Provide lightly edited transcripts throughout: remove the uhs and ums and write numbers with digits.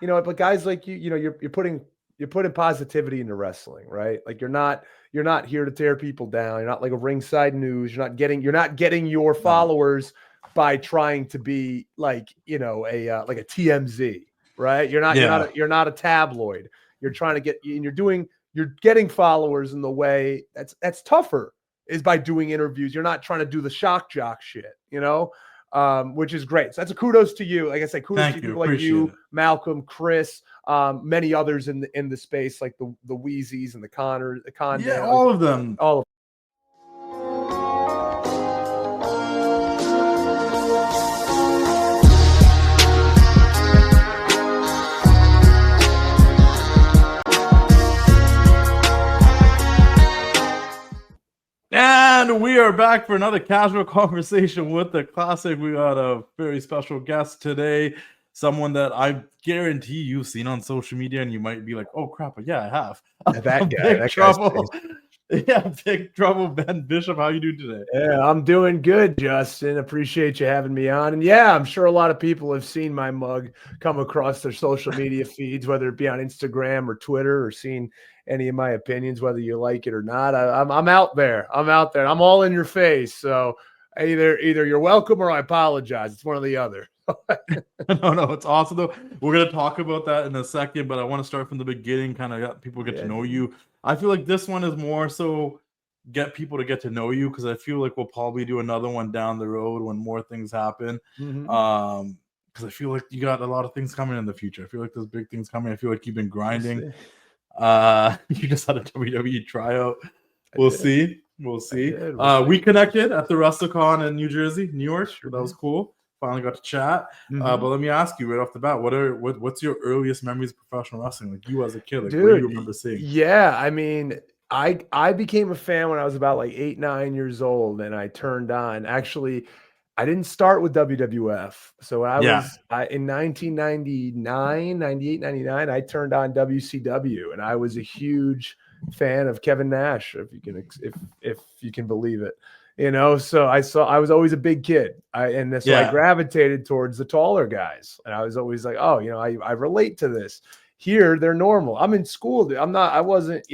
but guys like you're putting positivity into wrestling, right? Like you're not here to tear people down. You're not like a Ringside News. You're not getting your followers by trying to be like, like a TMZ, right? You're not a tabloid. You're trying to get, and you're getting followers in the way that's tougher is by doing interviews. You're not trying to do the shock jock shit, which is great. So that's a kudos to you. Like I said, kudos to people like you, Malcolm, Chris, many others in the space, like the Wheezies and the Connors, the Condé. Yeah, all of them. All of them. And we are back for another casual conversation with the classic. We got a very special guest today, someone that I guarantee you've seen on social media, and you might be like, "Oh crap!" But yeah, I have. That guy, Big Trouble. Yeah, Big Trouble. Ben Bishop, how you doing today? Yeah, I'm doing good, Justin. Appreciate you having me on. And yeah, I'm sure a lot of people have seen my mug come across their social media feeds, whether it be on Instagram or Twitter, or seen any of my opinions, whether you like it or not. I'm out there. I'm all in your face. So either you're welcome or I apologize. It's one or the other. No, it's awesome though. We're gonna talk about that in a second, but I want to start from the beginning, kind of let people get to know you. I feel like this one is more so get people to get to know you, because I feel like we'll probably do another one down the road when more things happen. Because I feel like you got a lot of things coming in the future. I feel like there's big things coming. I feel like you've been grinding. You just had a WWE tryout. We'll see. We connected at the WrestleCon in New York. That was cool. Finally got to chat. But let me ask you right off the bat, what's your earliest memories of professional wrestling? Like you as a kid, like what do you remember seeing? Yeah, I mean, I became a fan when I was about like 8-9 years old, and I turned on. Actually, I didn't start with WWF. So when I was in 1999, 98, 99, I turned on WCW, and I was a huge fan of Kevin Nash, if you can believe it. So I was always a big kid. I gravitated towards the taller guys. And I was always like, oh, I relate to this. Here, they're normal. I'm in school. Dude. I wasn't,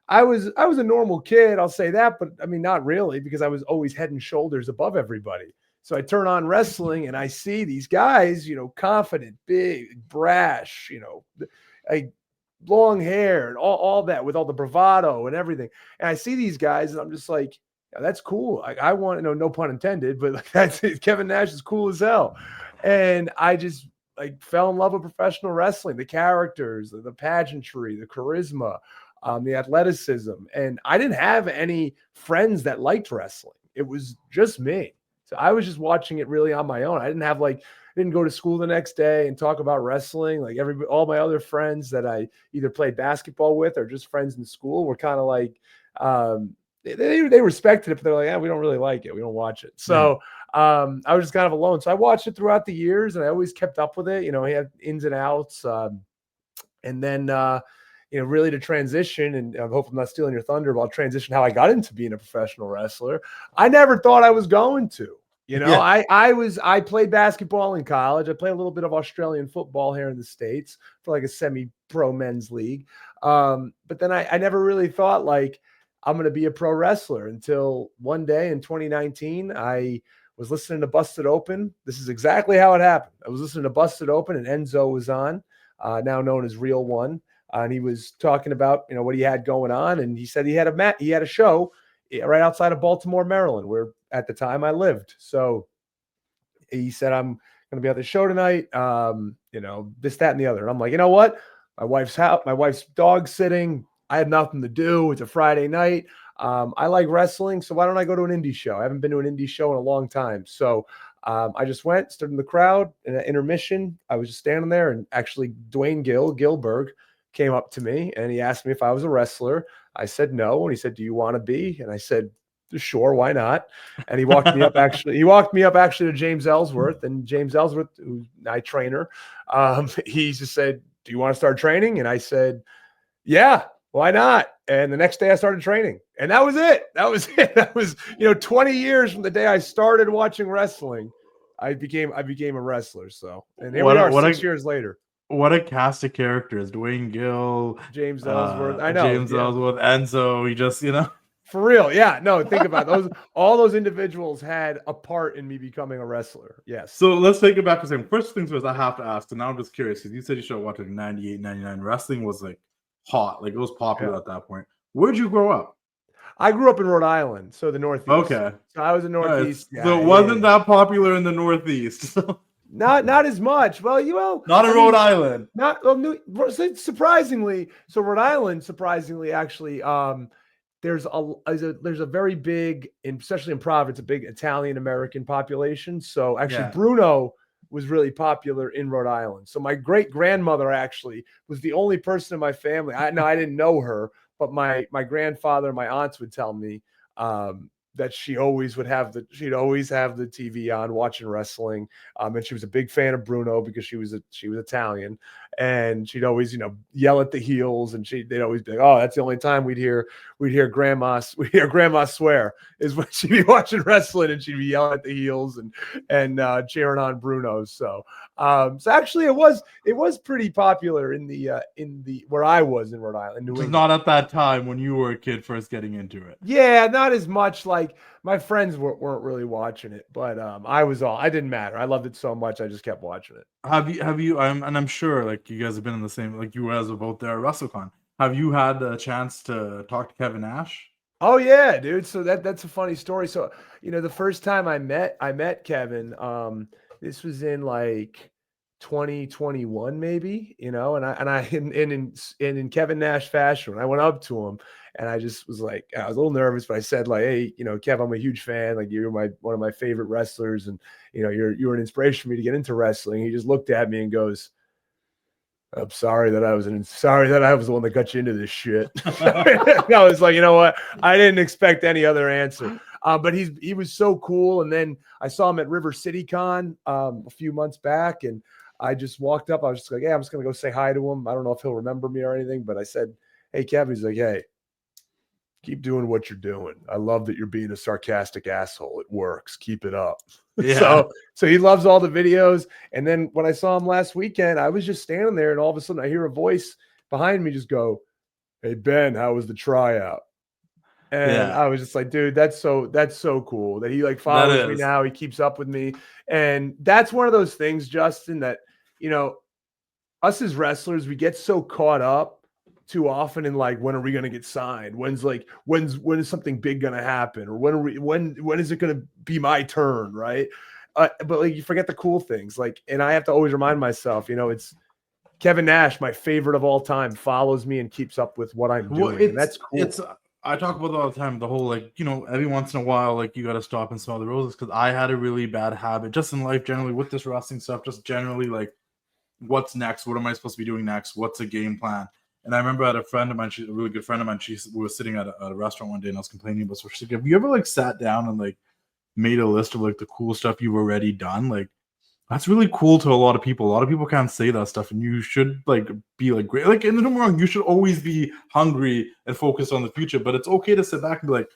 I was a normal kid. I'll say that, but I mean, not really, because I was always head and shoulders above everybody. So I turn on wrestling and I see these guys, confident, big, brash, like long hair and all that with all the bravado and everything. And I see these guys and I'm just like, yeah, that's cool. I want to know, no pun intended, but like that's it. Kevin Nash is cool as hell. And I just like fell in love with professional wrestling, the characters, the pageantry, the charisma, the athleticism. And I didn't have any friends that liked wrestling. It was just me. So I was just watching it really on my own. I didn't go to school the next day and talk about wrestling. Like all my other friends that I either played basketball with or just friends in school were kind of like, they respected it, but they're like, yeah, we don't really like it. We don't watch it. So I was just kind of alone. So I watched it throughout the years and I always kept up with it. He had ins and outs. And then, really to transition, and I hope I'm not stealing your thunder, but I'll transition how I got into being a professional wrestler. I never thought I was going to. I played basketball in college. I played a little bit of Australian football here in the States for like a semi-pro men's league. But then I never really thought like I'm going to be a pro wrestler until one day in 2019, I was listening to Busted Open. This is exactly how it happened. I was listening to Busted Open and Enzo was on, now known as Real One. And he was talking about, what he had going on. And he said he had a show right outside of Baltimore, Maryland, where at the time I lived. So he said, I'm going to be at the show tonight. This, that, and the other. And I'm like, you know what? My wife's dog sitting. I had nothing to do. It's a Friday night. I like wrestling. So why don't I go to an indie show? I haven't been to an indie show in a long time. So I just went, stood in the crowd in an intermission. I was just standing there, and actually Dwayne Gilberg came up to me and he asked me if I was a wrestler. I said no. And he said, do you want to be? And I said, sure, why not? And he walked me up to James Ellsworth, and James Ellsworth, who's my trainer, he just said, do you want to start training? And I said, yeah, why not? And the next day I started training, and that was it. That was 20 years from the day I started watching wrestling, I became a wrestler. So, and here we are 6 years later. what a cast of characters. Dwayne Gill, James Ellsworth. I know. James Ellsworth, Enzo. He just, For real. Yeah. No, think about those. All those individuals had a part in me becoming a wrestler. Yes. So let's take it back to saying, first things first, I have to ask, and now I'm just curious, because you said you started watching 98, 99. Wrestling was like hot. Like it was popular at that point. Where'd you grow up? I grew up in Rhode Island, so the Northeast. Okay. So I was in Northeast. Right. So it wasn't that popular in the Northeast. Not as much. Well, not in Rhode Island. Surprisingly. So Rhode Island, surprisingly, actually, there's a very big, especially in Providence, a big Italian American population. So actually, Bruno was really popular in Rhode Island. So my great grandmother actually was the only person in my family. I didn't know her, but my grandfather, my aunts would tell me that she'd always have the TV on watching wrestling. And she was a big fan of Bruno because she was Italian, and she'd always, yell at the heels, and they'd always be like, oh, that's the only time we'd hear grandma swear is when she'd be watching wrestling, and she'd be yelling at the heels and cheering on Bruno. So actually it was pretty popular in the where I was in Rhode Island. Just not at that time when you were a kid first getting into it. Yeah, not as much. Like my friends weren't really watching it, but I didn't matter. I loved it so much, I just kept watching it. Have you? I'm sure like you guys have been in the same, like you guys were both there at WrestleCon. Have you had a chance to talk to Kevin Nash? Oh yeah, dude. So that's a funny story. So the first time I met Kevin, this was in like 2021 maybe, and I in Kevin Nash fashion, I went up to him and I just was like, I was a little nervous, but I said like, hey, Kev, I'm a huge fan. Like you're one of my favorite wrestlers, and you're an inspiration for me to get into wrestling. He just looked at me and goes, I'm sorry that I was the one that got you into this shit. I was like, you know what? I didn't expect any other answer. But he was so cool. And then I saw him at River City Con a few months back, and I just walked up. I was just like, yeah, I'm just gonna go say hi to him. I don't know if he'll remember me or anything, but I said, hey, Kevin. He's like, hey, keep doing what you're doing. I love that you're being a sarcastic asshole. It works. Keep it up. Yeah. So he loves all the videos. And then when I saw him last weekend, I was just standing there, and all of a sudden I hear a voice behind me just go, hey, Ben, how was the tryout? And I was just like, dude, that's so cool that he like follows me now. He keeps up with me. And that's one of those things, Justin, that, us as wrestlers, we get so caught up too often in like, when are we going to get signed? When is something big going to happen? Or when is it going to be my turn? Right. But like, you forget the cool things. Like, and I have to always remind myself, it's Kevin Nash, my favorite of all time, follows me and keeps up with what I'm doing. And that's cool. I talk about it all the time, the whole, like, every once in a while, like, you got to stop and smell the roses, because I had a really bad habit just in life generally with this wrestling stuff, just generally like, what's next? What am I supposed to be doing next? What's a game plan? And I remember I had a friend of mine, she's a really good friend of mine. We were sitting at a restaurant one day, and I was complaining about, so she's like, have you ever like sat down and like made a list of like the cool stuff you've already done? Like, that's really cool to a lot of people. A lot of people can't say that stuff, and you should like be like great. Like, and don't get me wrong, you should always be hungry and focused on the future. But it's okay to sit back and be like,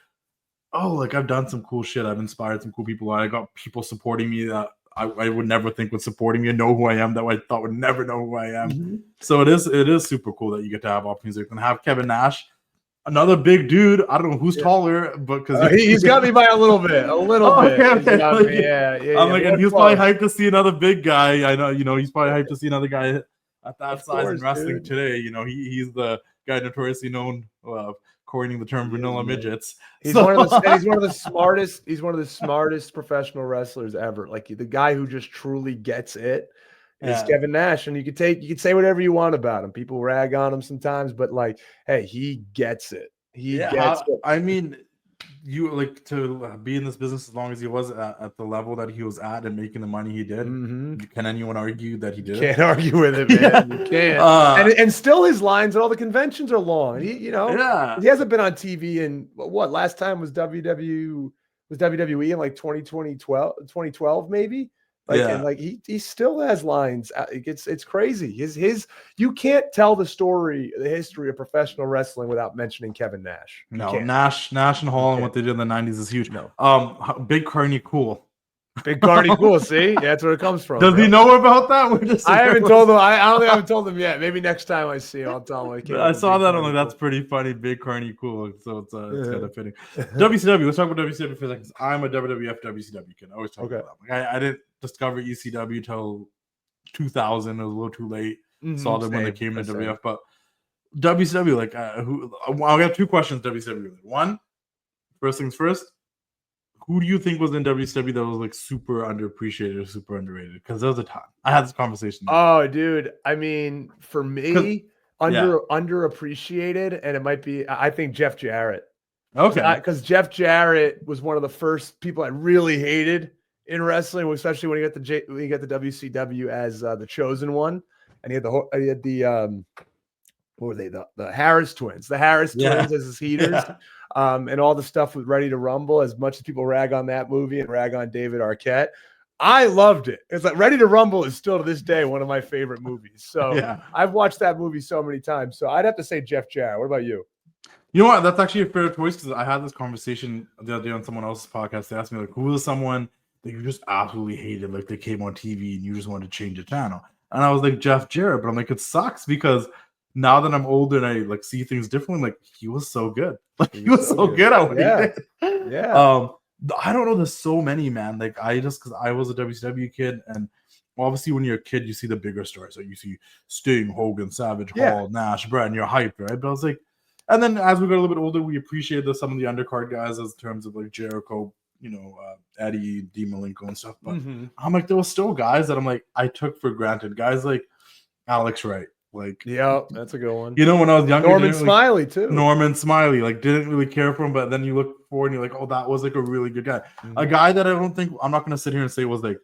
oh, like I've done some cool shit. I've inspired some cool people. I got people supporting me that I would never think would supporting me and know who I am, that I thought would never know who I am. Mm-hmm. So it is super cool that you get to have opportunities. And have Kevin Nash, another big dude. I don't know who's taller, but because he's got me by a little bit. Bit. Okay. Yeah. I'm like, and he's probably hyped to see another big guy. I know, he's probably hyped to see another guy at that size in wrestling today. He's the guy notoriously known coining the term vanilla midgets. He's one of the smartest professional wrestlers ever. Like, the guy who just truly gets it is Kevin Nash. And you could say whatever you want about him. People rag on him sometimes, but like, hey, he gets it. He gets it. I mean, you like to be in this business as long as he was at the level that he was at and making the money he did. Mm-hmm. Can anyone argue that he did? Can't argue with it, man. You can't. And still, his lines at all the conventions are long. He hasn't been on TV in what? Last time was WWE in like 2012 maybe. And like he still has lines. It's crazy. His you can't tell the history of professional wrestling without mentioning Kevin Nash. No, Nash and Hall and what they did in the 90s is huge. No, Big Carney Cool. Big Carney cool. See, yeah, that's where it comes from. Does he know about that? I haven't told him. I don't think I haven't told him yet. Maybe next time I see him, I'll tell him. I saw that. I'm like, that's pretty funny. Big Carney cool. So it's kind of fitting. WCW. Let's talk about WCW for a second. I'm a WWF WCW kid. I always talk about that. Like, I didn't discover ECW till 2000. It was a little too late. Saw them when they came to WWF, but WCW. Like, I got two questions. WCW. One, first things first. Who do you think was in WCW that was like super underappreciated or super underrated? Because there was a ton. I had this conversation. Oh, dude. I mean, for me, underappreciated, and it might be. I think Jeff Jarrett. Okay. Because Jeff Jarrett was one of the first people I really hated in wrestling, especially when he got the WCW as the chosen one, and he had the what were they? The Harris twins. The Harris twins as his heaters. Yeah. And all the stuff with Ready to Rumble, as much as people rag on that movie and rag on David Arquette, I loved it. It's like Ready to Rumble is still to this day one of my favorite movies. So I've watched that movie so many times. So I'd have to say Jeff Jarrett. What about you? You know what? That's actually a fair choice because I had this conversation the other day on someone else's podcast. They asked me, like, who was someone that you just absolutely hated? Like, they came on TV and you just wanted to change the channel. And I was like, Jeff Jarrett. But I'm like, it sucks because now that I'm older and I like see things differently, like he was so good. Like he was so good at what he did. Yeah. I don't know. There's so many, man. Like because I was a WCW kid, and obviously when you're a kid, you see the bigger stars. Like you see Sting, Hogan, Savage, Hall, Nash, Brett, and you're hyped, right? But I was like, and then as we got a little bit older, we appreciated some of the undercard guys as terms of like Jericho, Eddie, Dean Malenko and stuff. But I'm like, there was still guys that I'm like, I took for granted. Guys like Alex Wright. Like, yeah, that's a good one. When I was younger, Norman Smiley too. Norman Smiley, like, didn't really care for him, but then you look forward and you're like, oh, that was like a really good guy. A guy that I'm not gonna sit here and say was like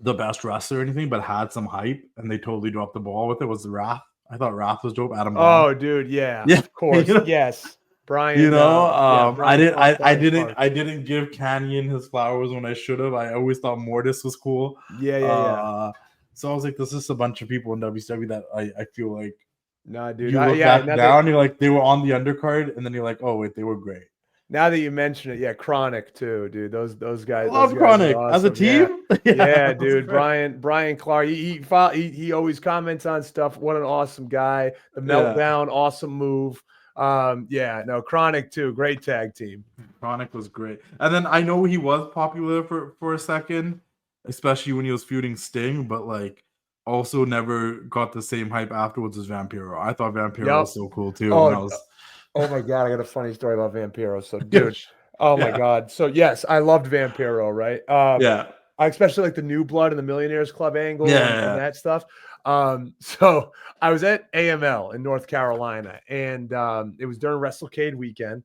the best wrestler or anything, but had some hype and they totally dropped the ball with it was Wrath. I thought Wrath was dope. Adam Bomb. Oh, dude, yeah, of course, yes. Brian, Brian, I didn't give Canyon his flowers when I should have. I always thought Mortis was cool. Yeah. So I was like, there's just a bunch of people in WCW that I feel like, nah, dude. You look back down, you're like, they were on the undercard, and then you're like, oh wait, they were great. Now that you mention it, Chronic too, dude. Those guys. I love Chronic awesome. As a team. Yeah, dude. Brian Clark. He always comments on stuff. What an awesome guy. The Meltdown, awesome move. Chronic too. Great tag team. Chronic was great, and then I know he was popular for a second. Especially when he was feuding Sting, but like also never got the same hype afterwards as Vampiro. I thought Vampiro was so cool too. Oh my god, I got a funny story about Vampiro. So, dude, my god. So yes, I loved Vampiro, right? I especially like the New Blood and the Millionaires Club angle and that stuff. So I was at AML in North Carolina, and it was during WrestleCade weekend,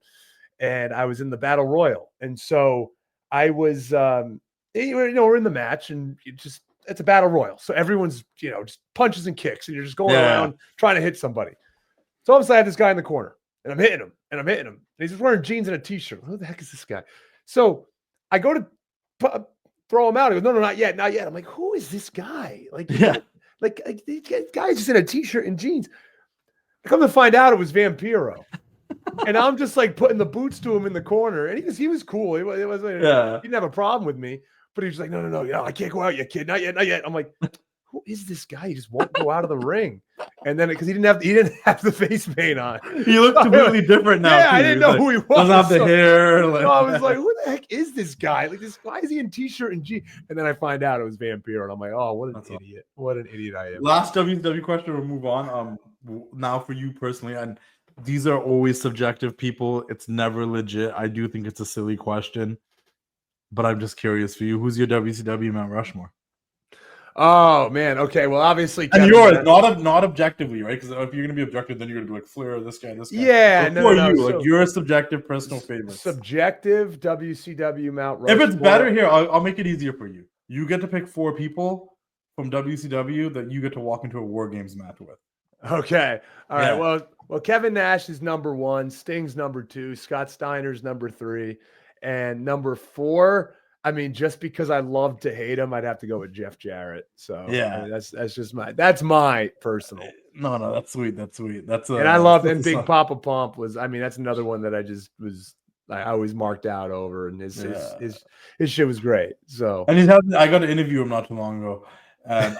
and I was in the Battle Royal, and so I was. We're in the match and it's a battle royal. So everyone's, just punches and kicks and you're just going around trying to hit somebody. So obviously I have this guy in the corner and I'm hitting him. And he's just wearing jeans and a t-shirt. Who the heck is this guy? So I go to throw him out. He goes, no, not yet. I'm like, who is this guy? Like these guys just in a t-shirt and jeans. I come to find out it was Vampiro. And I'm just like putting the boots to him in the corner. And he was cool. He didn't have a problem with me. But he was like, no, I can't go out yet, kid. Not yet. I'm like, who is this guy? He just won't go out of the ring. And then because he didn't have the face paint on. He looked completely different now. Yeah, I didn't know who he was. Doesn't have the hair. I was like, who the heck is this guy? Like, why is he in t-shirt and jeans? And then I find out it was Vampiro, and I'm like, oh, what an idiot! What an idiot I am. Last WCW question. We'll move on. Now for you personally, and these are always subjective, people. It's never legit. I do think it's a silly question. But I'm just curious for you. Who's your WCW Mount Rushmore? Oh man, okay. Well, obviously, and yours, not objectively, right? Because if you're gonna be objective, then you're gonna be like Flair, this guy. Yeah, no. Like your subjective personal favorites. Subjective WCW Mount Rushmore. If it's better here, I'll make it easier for you. You get to pick 4 people from WCW that you get to walk into a War Games match with. Okay. All right. Well, Kevin Nash is number 1, Sting's number 2, Scott Steiner's number 3. And number 4, I mean, just because I love to hate him, I'd have to go with Jeff Jarrett. So I mean, that's just my personal. No, that's sweet. And I love, and Big Papa Pump was, I mean, that's another one that I just was I always marked out over, and his shit was great. So, and I got to interview him not too long ago, and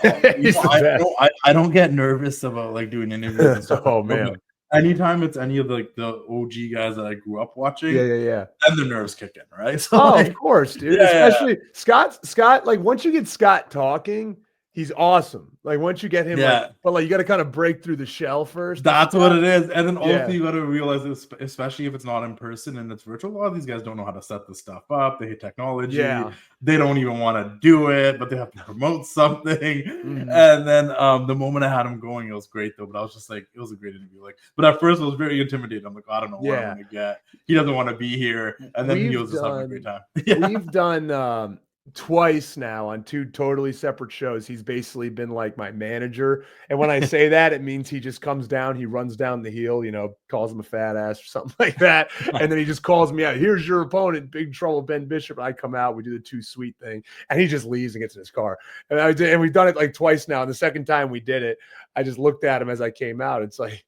I don't get nervous about like doing interviews and stuff. Oh man. Anytime it's any of like the OG guys that I grew up watching, yeah, and the nerves kick in, right? So of course, dude. Especially Scott. Like once you get Scott talking, he's awesome. Like once you get him, but like you got to kind of break through the shell first. That's what it is. And then also you got to realize this, especially if it's not in person and it's virtual, a lot of these guys don't know how to set this stuff up. They hate technology. Yeah. They don't even want to do it, but they have to promote something. Mm-hmm. And then the moment I had him going, it was great though. But I was just like, it was a great interview. Like, but at first it was very intimidating. I'm like, I don't know what I'm gonna get. He doesn't want to be here. And then he was just having a great time. We've done twice now on 2 totally separate shows. He's basically been like my manager, and when I say that, it means he just comes down, he runs down the heel, calls him a fat ass or something like that, and then he just calls me out. Here's your opponent, Big Trouble Ben Bishop. I come out, we do the 2 sweet thing, and he just leaves and gets in his car. And we've done it like twice now. And the second time we did it, I just looked at him as I came out. It's like,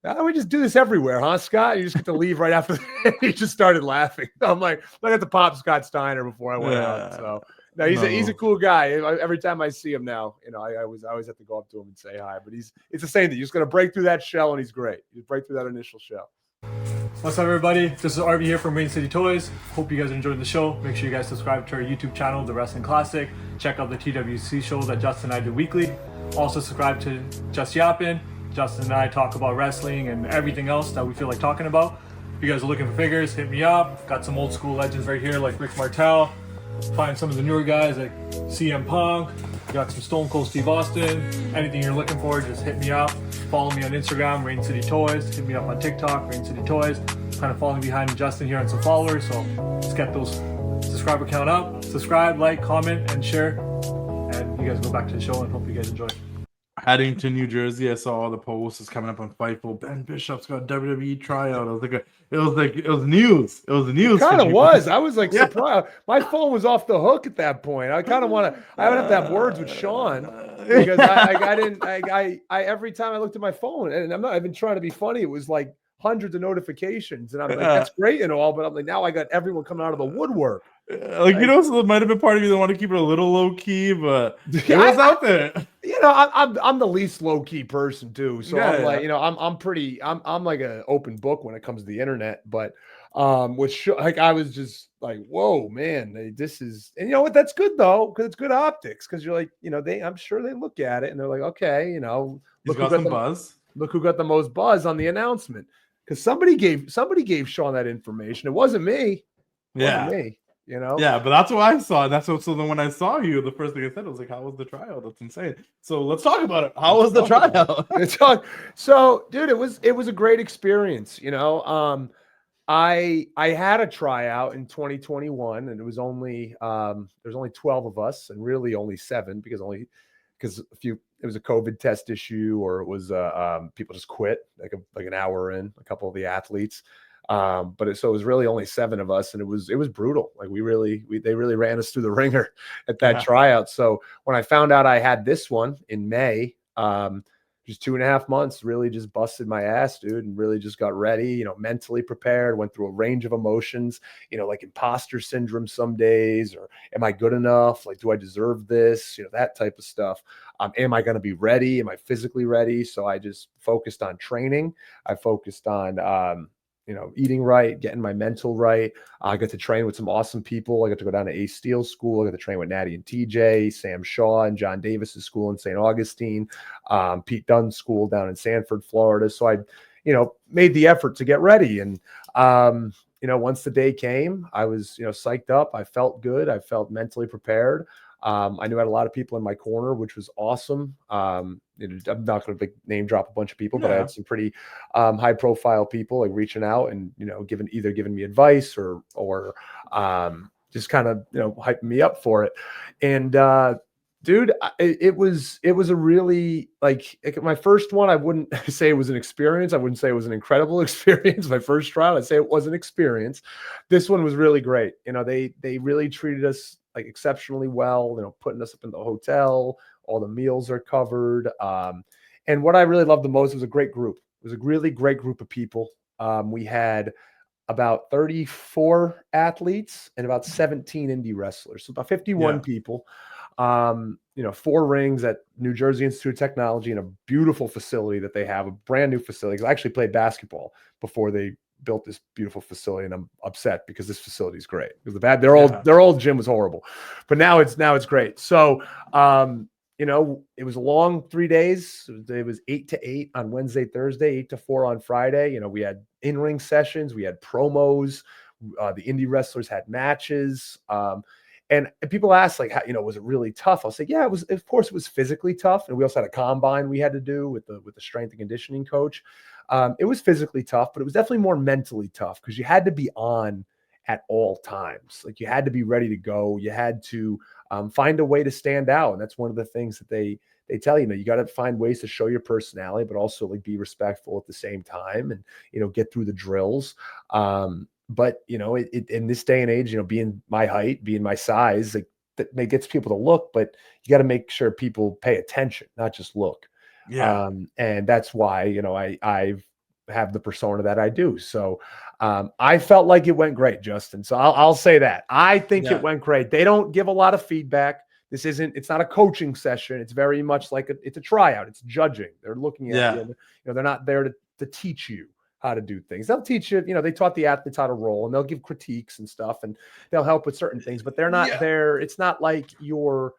how do we just do this everywhere, huh, Scott? You just get to leave right after that. He just started laughing. I'm like, I got to pop Scott Steiner before I went out. So no, he's a cool guy. Every time I see him now, I always have to go up to him and say hi. But it's the same thing. You're just gonna break through that shell, and he's great. You break through that initial shell. What's up, everybody? This is RB here from Rain City Toys. Hope you guys enjoyed the show. Make sure you guys subscribe to our YouTube channel, The Wrestling Classic. Check out the TWC show that Justin and I do weekly. Also subscribe to Just Yappin'. Justin and I talk about wrestling and everything else that we feel like talking about. If you guys are looking for figures, hit me up. Got some old school legends right here like Rick Martel. Find some of the newer guys like CM Punk. Got some Stone Cold Steve Austin. Anything you're looking for, just hit me up. Follow me on Instagram, Rain City Toys. Hit me up on TikTok, Rain City Toys. Kind of following behind Justin here on some followers, so let's get those subscriber count up. Subscribe, like, comment, and share. And you guys go back to the show, and hope you guys enjoy. Heading to New Jersey, I saw all the posts coming up on Fightful. Ben Bishop's got WWE Tryout. I was like, it was news. It was the news. It kind of was. I was like surprised. My phone was off the hook at that point. I kind of want to. I would have to have words with Sean because I didn't. I every time I looked at my phone, and I'm not even trying to be funny. It was like hundreds of notifications, and I'm like, that's great and all, but I'm like, now I got everyone coming out of the woodwork. So there might have been part of you that want to keep it a little low key, but it was out there. I'm the least low key person too, so I'm like, I'm like an open book when it comes to the internet. But I was just like, whoa, man, this is, and you know what? That's good though, because it's good optics. Because you're like, I'm sure they look at it and they're like, okay, look who got some buzz. Look who got the most buzz on the announcement. Because somebody gave Sean that information. It wasn't me. Wasn't me. Yeah, but that's what I saw. So then when I saw you, the first thing I said was like, how was the tryout? That's insane. So let's talk about it. How was the tryout? So, dude, it was a great experience. I had a tryout in 2021, and it was only there's only 12 of us, and really only 7 because it was a COVID test issue, or it was people just quit like an hour in, a couple of the athletes. But it was really only 7 of us, and it was brutal. Like they really ran us through the ringer at that tryout. So when I found out I had this one in May, just 2.5 months, really just busted my ass, dude, and really just got ready, mentally prepared, went through a range of emotions, like imposter syndrome some days, or am I good enough? Like, do I deserve this? That type of stuff. Am I going to be ready? Am I physically ready? So I just focused on training. I focused on, eating right, getting my mental right. I got to train with some awesome people. I got to go down to Ace Steel School. I got to train with Natty and TJ, Sam Shaw and John Davis's school in St. Augustine, Pete Dunn's school down in Sanford, Florida. So I, made the effort to get ready. And, once the day came, I was, psyched up. I felt good. I felt mentally prepared. I knew I had a lot of people in my corner, which was awesome. I'm not going to name drop a bunch of people, but I had some pretty high profile people like reaching out and, giving me advice or just kind of, hyping me up for it. And, dude, it was a really my first one. I wouldn't say it was an experience. I wouldn't say it was an incredible experience. My first trial, I'd say it was an experience. This one was really great. They really treated us exceptionally well, putting us up in the hotel, all the meals are covered. And what I really loved the most was a great group. It was a really great group of people. We had about 34 athletes and about 17 indie wrestlers. So about 51 people. 4 rings at New Jersey Institute of Technology in a beautiful facility that they have, a brand new facility. I actually played basketball before they built this beautiful facility, and I'm upset because this facility is great. Because their old gym was horrible, but now it's great. So it was a long 3 days. It was 8 to 8 on Wednesday, Thursday, 8 to 4 on Friday. We had in-ring sessions, we had promos, the indie wrestlers had matches. And people ask, like, how, was it really tough? I'll say, yeah, it was. Of course, it was physically tough, and we also had a combine we had to do with the strength and conditioning coach. It was physically tough, but it was definitely more mentally tough because you had to be on at all times. Like, you had to be ready to go. You had to find a way to stand out, and that's one of the things that they tell you. You got to find ways to show your personality, but also like be respectful at the same time, and get through the drills. But in this day and age, being my height, being my size, like, that gets people to look, but you got to make sure people pay attention, not just look. Yeah. And that's why, I have the persona that I do. So I felt like it went great, Justin. So I'll say that. I think it went great. They don't give a lot of feedback. It's not a coaching session. It's very much like it's a tryout. It's judging. They're looking at you. They're not there to teach you how to do things. They'll teach you, they taught the athletes how to roll, and they'll give critiques and stuff, and they'll help with certain things, but they're not there. It's not like you're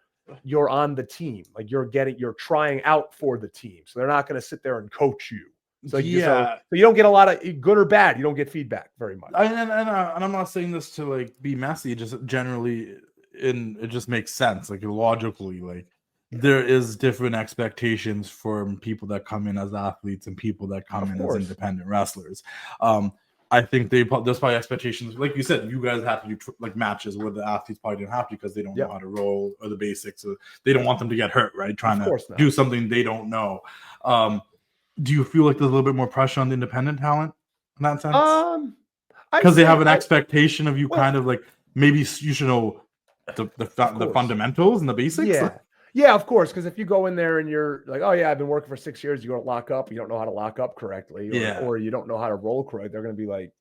on the team. Like, you're trying out for the team. So they're not going to sit there and coach you. So you don't get a lot of good or bad. You don't get feedback very much. And I'm not saying this to like be messy, just generally it just makes sense. Like, logically, like, there is different expectations from people that come in as athletes and people that come in as independent wrestlers. I think there's probably expectations. Like you said, you guys have to do like matches where the athletes probably didn't have to because they don't know how to roll or the basics. Or they don't want them to get hurt, right? Trying to do something they don't know. Do you feel like there's a little bit more pressure on the independent talent in that sense? Because they have an expectation of you, kind of like, maybe you should know the fundamentals and the basics. Yeah, of course. Because if you go in there and you're like, oh yeah, I've been working for 6 years, you don't lock up, you don't know how to lock up correctly, or you don't know how to roll correctly, they're going to be like,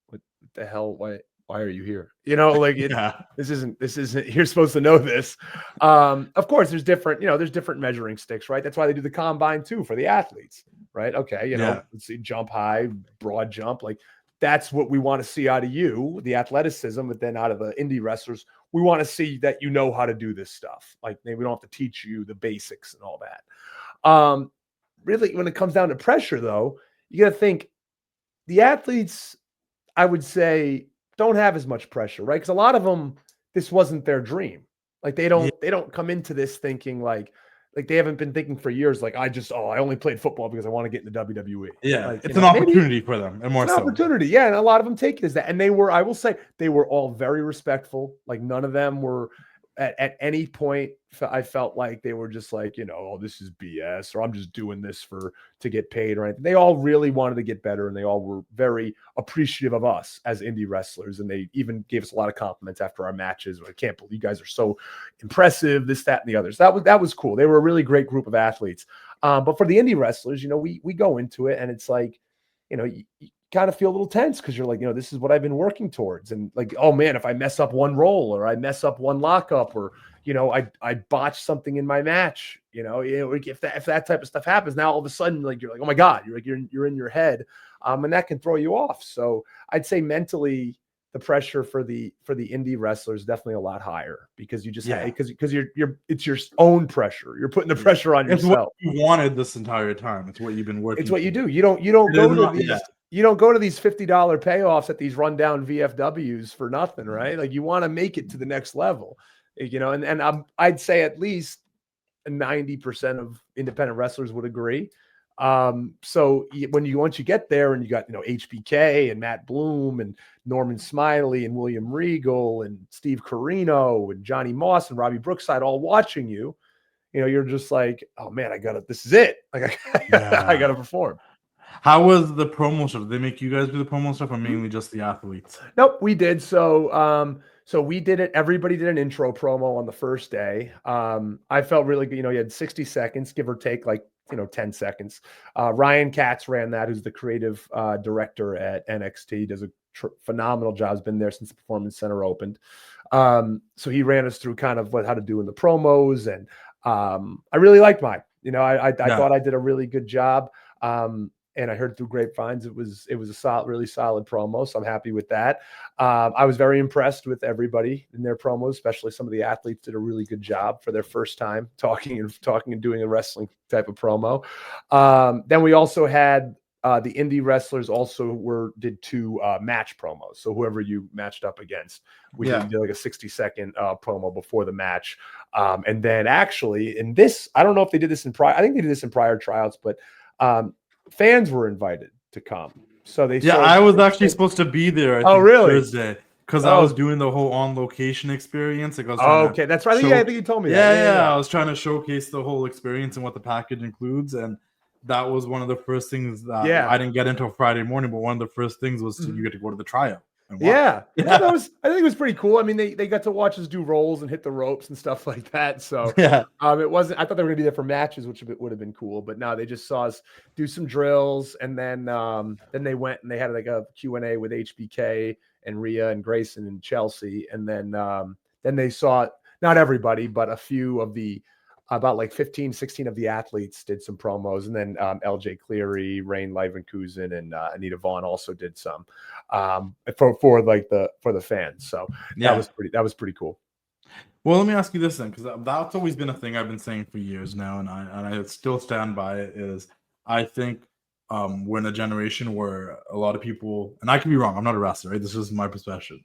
what the hell? Why are you here? This isn't. You're supposed to know this. Of course, there's different measuring sticks, right? That's why they do the combine too for the athletes, right? Okay, let's see, jump high, broad jump, like. That's what we want to see out of you, the athleticism, but then out of the indie wrestlers, we want to see that you know how to do this stuff. Like, we don't have to teach you the basics and all that. Really, when it comes down to pressure, though, you got to think the athletes, I would say, don't have as much pressure, right? Because a lot of them, this wasn't their dream. Like, they don't come into this thinking like they haven't been thinking for years, like, I only played football because I want to get in the WWE. Yeah, like, it's an opportunity for them, and more it's an opportunity. Yeah, and a lot of them take it as that. And I will say, they were all very respectful. Like, none of them were at any point, I felt like they were just like, oh, this is BS, or I'm just doing this to get paid or anything. They all really wanted to get better, and they all were very appreciative of us as indie wrestlers. And they even gave us a lot of compliments after our matches. I can't believe you guys are so impressive, this, that, and the others. That was cool. They were a really great group of athletes. But for the indie wrestlers, we go into it, and it's like, you kind of feel a little tense because you're like, this is what I've been working towards. And like, oh man, if I mess up one roll, or I mess up one lockup, or, I botch something in my match, if that type of stuff happens, now all of a sudden, like, you're like, oh my God, you're in your head. And that can throw you off. So I'd say mentally, the pressure for the indie wrestlers is definitely a lot higher because you just because it's your own pressure. You're putting the pressure on yourself. It's what you wanted this entire time. It's what you've been working. It's what you do. You don't go to these. You don't go to these $50 payoffs at these rundown VFWs for nothing, right? Like, you want to make it to the next level, and I'd say at least 90% of independent wrestlers would agree. So once you get there, and you got, HBK and Matt Bloom and Norman Smiley and William Regal and Steve Corino and Johnny Moss and Robbie Brookside all watching you, you're just like, oh man, this is it. Like, I got to perform. How was the promo stuff? Did they make you guys do the promo stuff, or mainly just the athletes? Nope, we did. So we did it. Everybody did an intro promo on the first day. I felt really good. You had 60 seconds, give or take, like, 10 seconds. Ryan Katz ran that, who's the creative director at NXT, does a phenomenal job. Has been there since the Performance Center opened. So he ran us through kind of how to do in the promos, and I really liked mine. I thought I did a really good job. And I heard through grapevines it was a really solid promo, so I'm happy with that. I was very impressed with everybody in their promos, especially some of the athletes did a really good job for their first time talking and doing a wrestling type of promo. Then we also had the Indy wrestlers also did 2 match promos. So whoever you matched up against, we did like a 60-second promo before the match. And then actually in this, I don't know if they did this I think they did this in prior tryouts, but fans were invited to come. So I was actually supposed to be there. I think really? Thursday, because I was doing the whole on location experience. Like I was that's right. I think you told me that. Yeah, I was trying to showcase the whole experience and what the package includes, and that was one of the first things that I didn't get until Friday morning. But one of the first things was you get to go to the tryout. I think it was pretty cool. I mean, they got to watch us do rolls and hit the ropes and stuff like that. So it wasn't. I thought they were gonna be there for matches, which would have been cool. But no, they just saw us do some drills, and then they went and they had like a Q&A with HBK and Rhea and Grayson and Chelsea, and then they saw not everybody, but a few of the about like 15, 16 of the athletes did some promos, and then LJ Cleary, Rain Leverkusen, and Anita Vaughn also did some for the fans. So that was pretty cool. Well, let me ask you this then, because that's always been a thing I've been saying for years now, and I still stand by it. Is I think we're in a generation where a lot of people, and I could be wrong, I'm not a wrestler, right? This is my perception.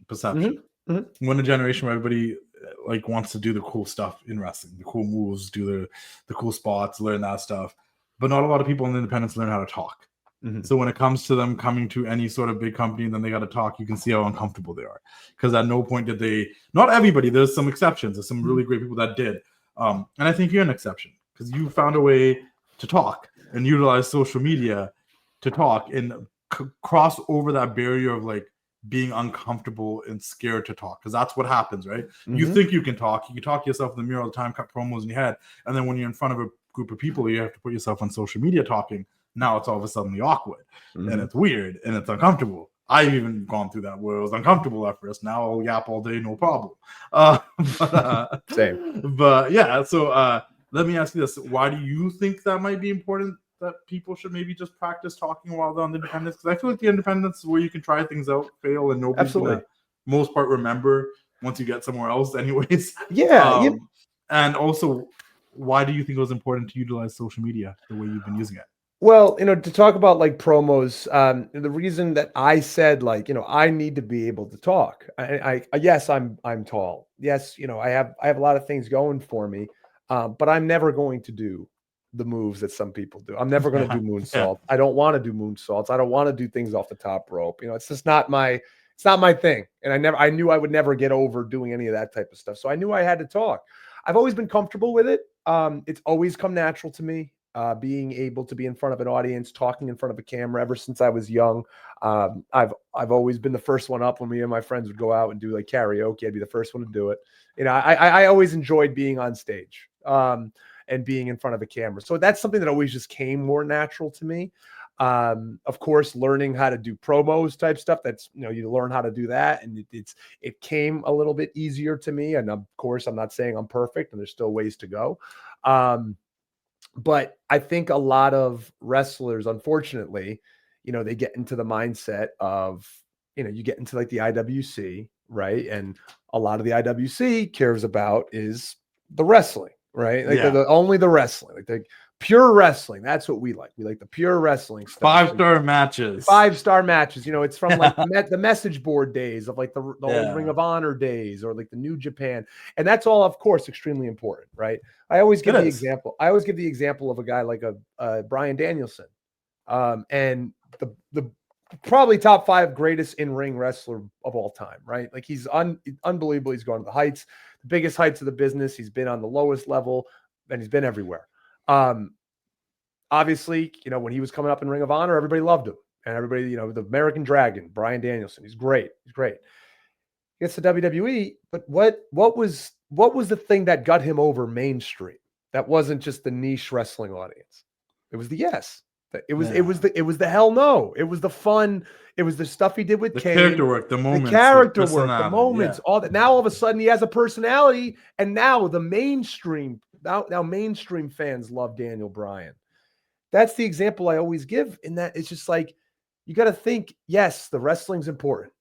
We're in a generation where everybody like wants to do the cool stuff in wrestling, the cool moves, do the cool spots, learn that stuff. But not a lot of people in the independents learn how to talk. So when it comes to them coming to any sort of big company and then they got to talk, you can see how uncomfortable they are. Because at no point did they, not everybody, there's some exceptions. There's some really great people that did. And I think you're an exception because you found a way to talk and utilize social media to talk and cross over that barrier of like being uncomfortable and scared to talk, because that's what happens, right? You think you can talk to yourself in the mirror all the time, cut promos in your head, and then when you're in front of a group of people, you have to put yourself on social media talking. Now it's all of a sudden awkward and it's weird and it's uncomfortable. I've even gone through that where it was uncomfortable at first. Now I'll yap all day, no problem. Same. But yeah, so let me ask you this: why do you think that might be important? That people should maybe just practice talking while they're on the independence? Because I feel like the independence is where you can try things out, fail, and nobody's gonna, most part, remember once you get somewhere else anyways. And also, why do you think it was important to utilize social media the way you've been using it? Well, to talk about like promos, the reason that I said like, I need to be able to talk. Yes, I'm tall. Yes, I have a lot of things going for me, but I'm never going to do the moves that some people do. I'm never going to do moonsault. I don't want to do moonsaults. I don't want to do things off the top rope. It's just not my thing. And I knew I would never get over doing any of that type of stuff. So I knew I had to talk. I've always been comfortable with it. It's always come natural to me. Being able to be in front of an audience, talking in front of a camera ever since I was young. I've always been the first one up when me and my friends would go out and do like karaoke. I'd be the first one to do it. I always enjoyed being on stage and being in front of a camera. So that's something that always just came more natural to me. Of course, learning how to do promos type stuff, that's, you learn how to do that. And it came a little bit easier to me. And of course, I'm not saying I'm perfect and there's still ways to go. But I think a lot of wrestlers, unfortunately, they get into the mindset of, you get into like the IWC, right? And a lot of the IWC cares about is the wrestling, right? Like only the wrestling, like the pure wrestling. That's what we like. We like the pure wrestling stuff. 5-star matches. 5-star matches. It's from like the message board days of like the old Ring of Honor days or like the New Japan. And that's all, of course, extremely important, right? I always give the example. I always give the example of a guy like a Bryan Danielson, and the probably top 5 greatest in-ring wrestler of all time, right? Like he's unbelievable. He's gone to the heights, the biggest heights of the business. He's been on the lowest level, and he's been everywhere. Obviously, when he was coming up in Ring of Honor, everybody loved him, and everybody, the American Dragon, Bryan Danielson, he's great. He's great. He gets to WWE, but what was the thing that got him over mainstream? That wasn't just the niche wrestling audience. It was the yes. It was the hell no. It was the fun. It was the stuff he did with the Kane, character work, the moments, the character work, the moments, all that. Now all of a sudden he has a personality, and now the mainstream mainstream fans love Daniel Bryan. That's the example I always give. In that it's just like you got to think. Yes, the wrestling's important,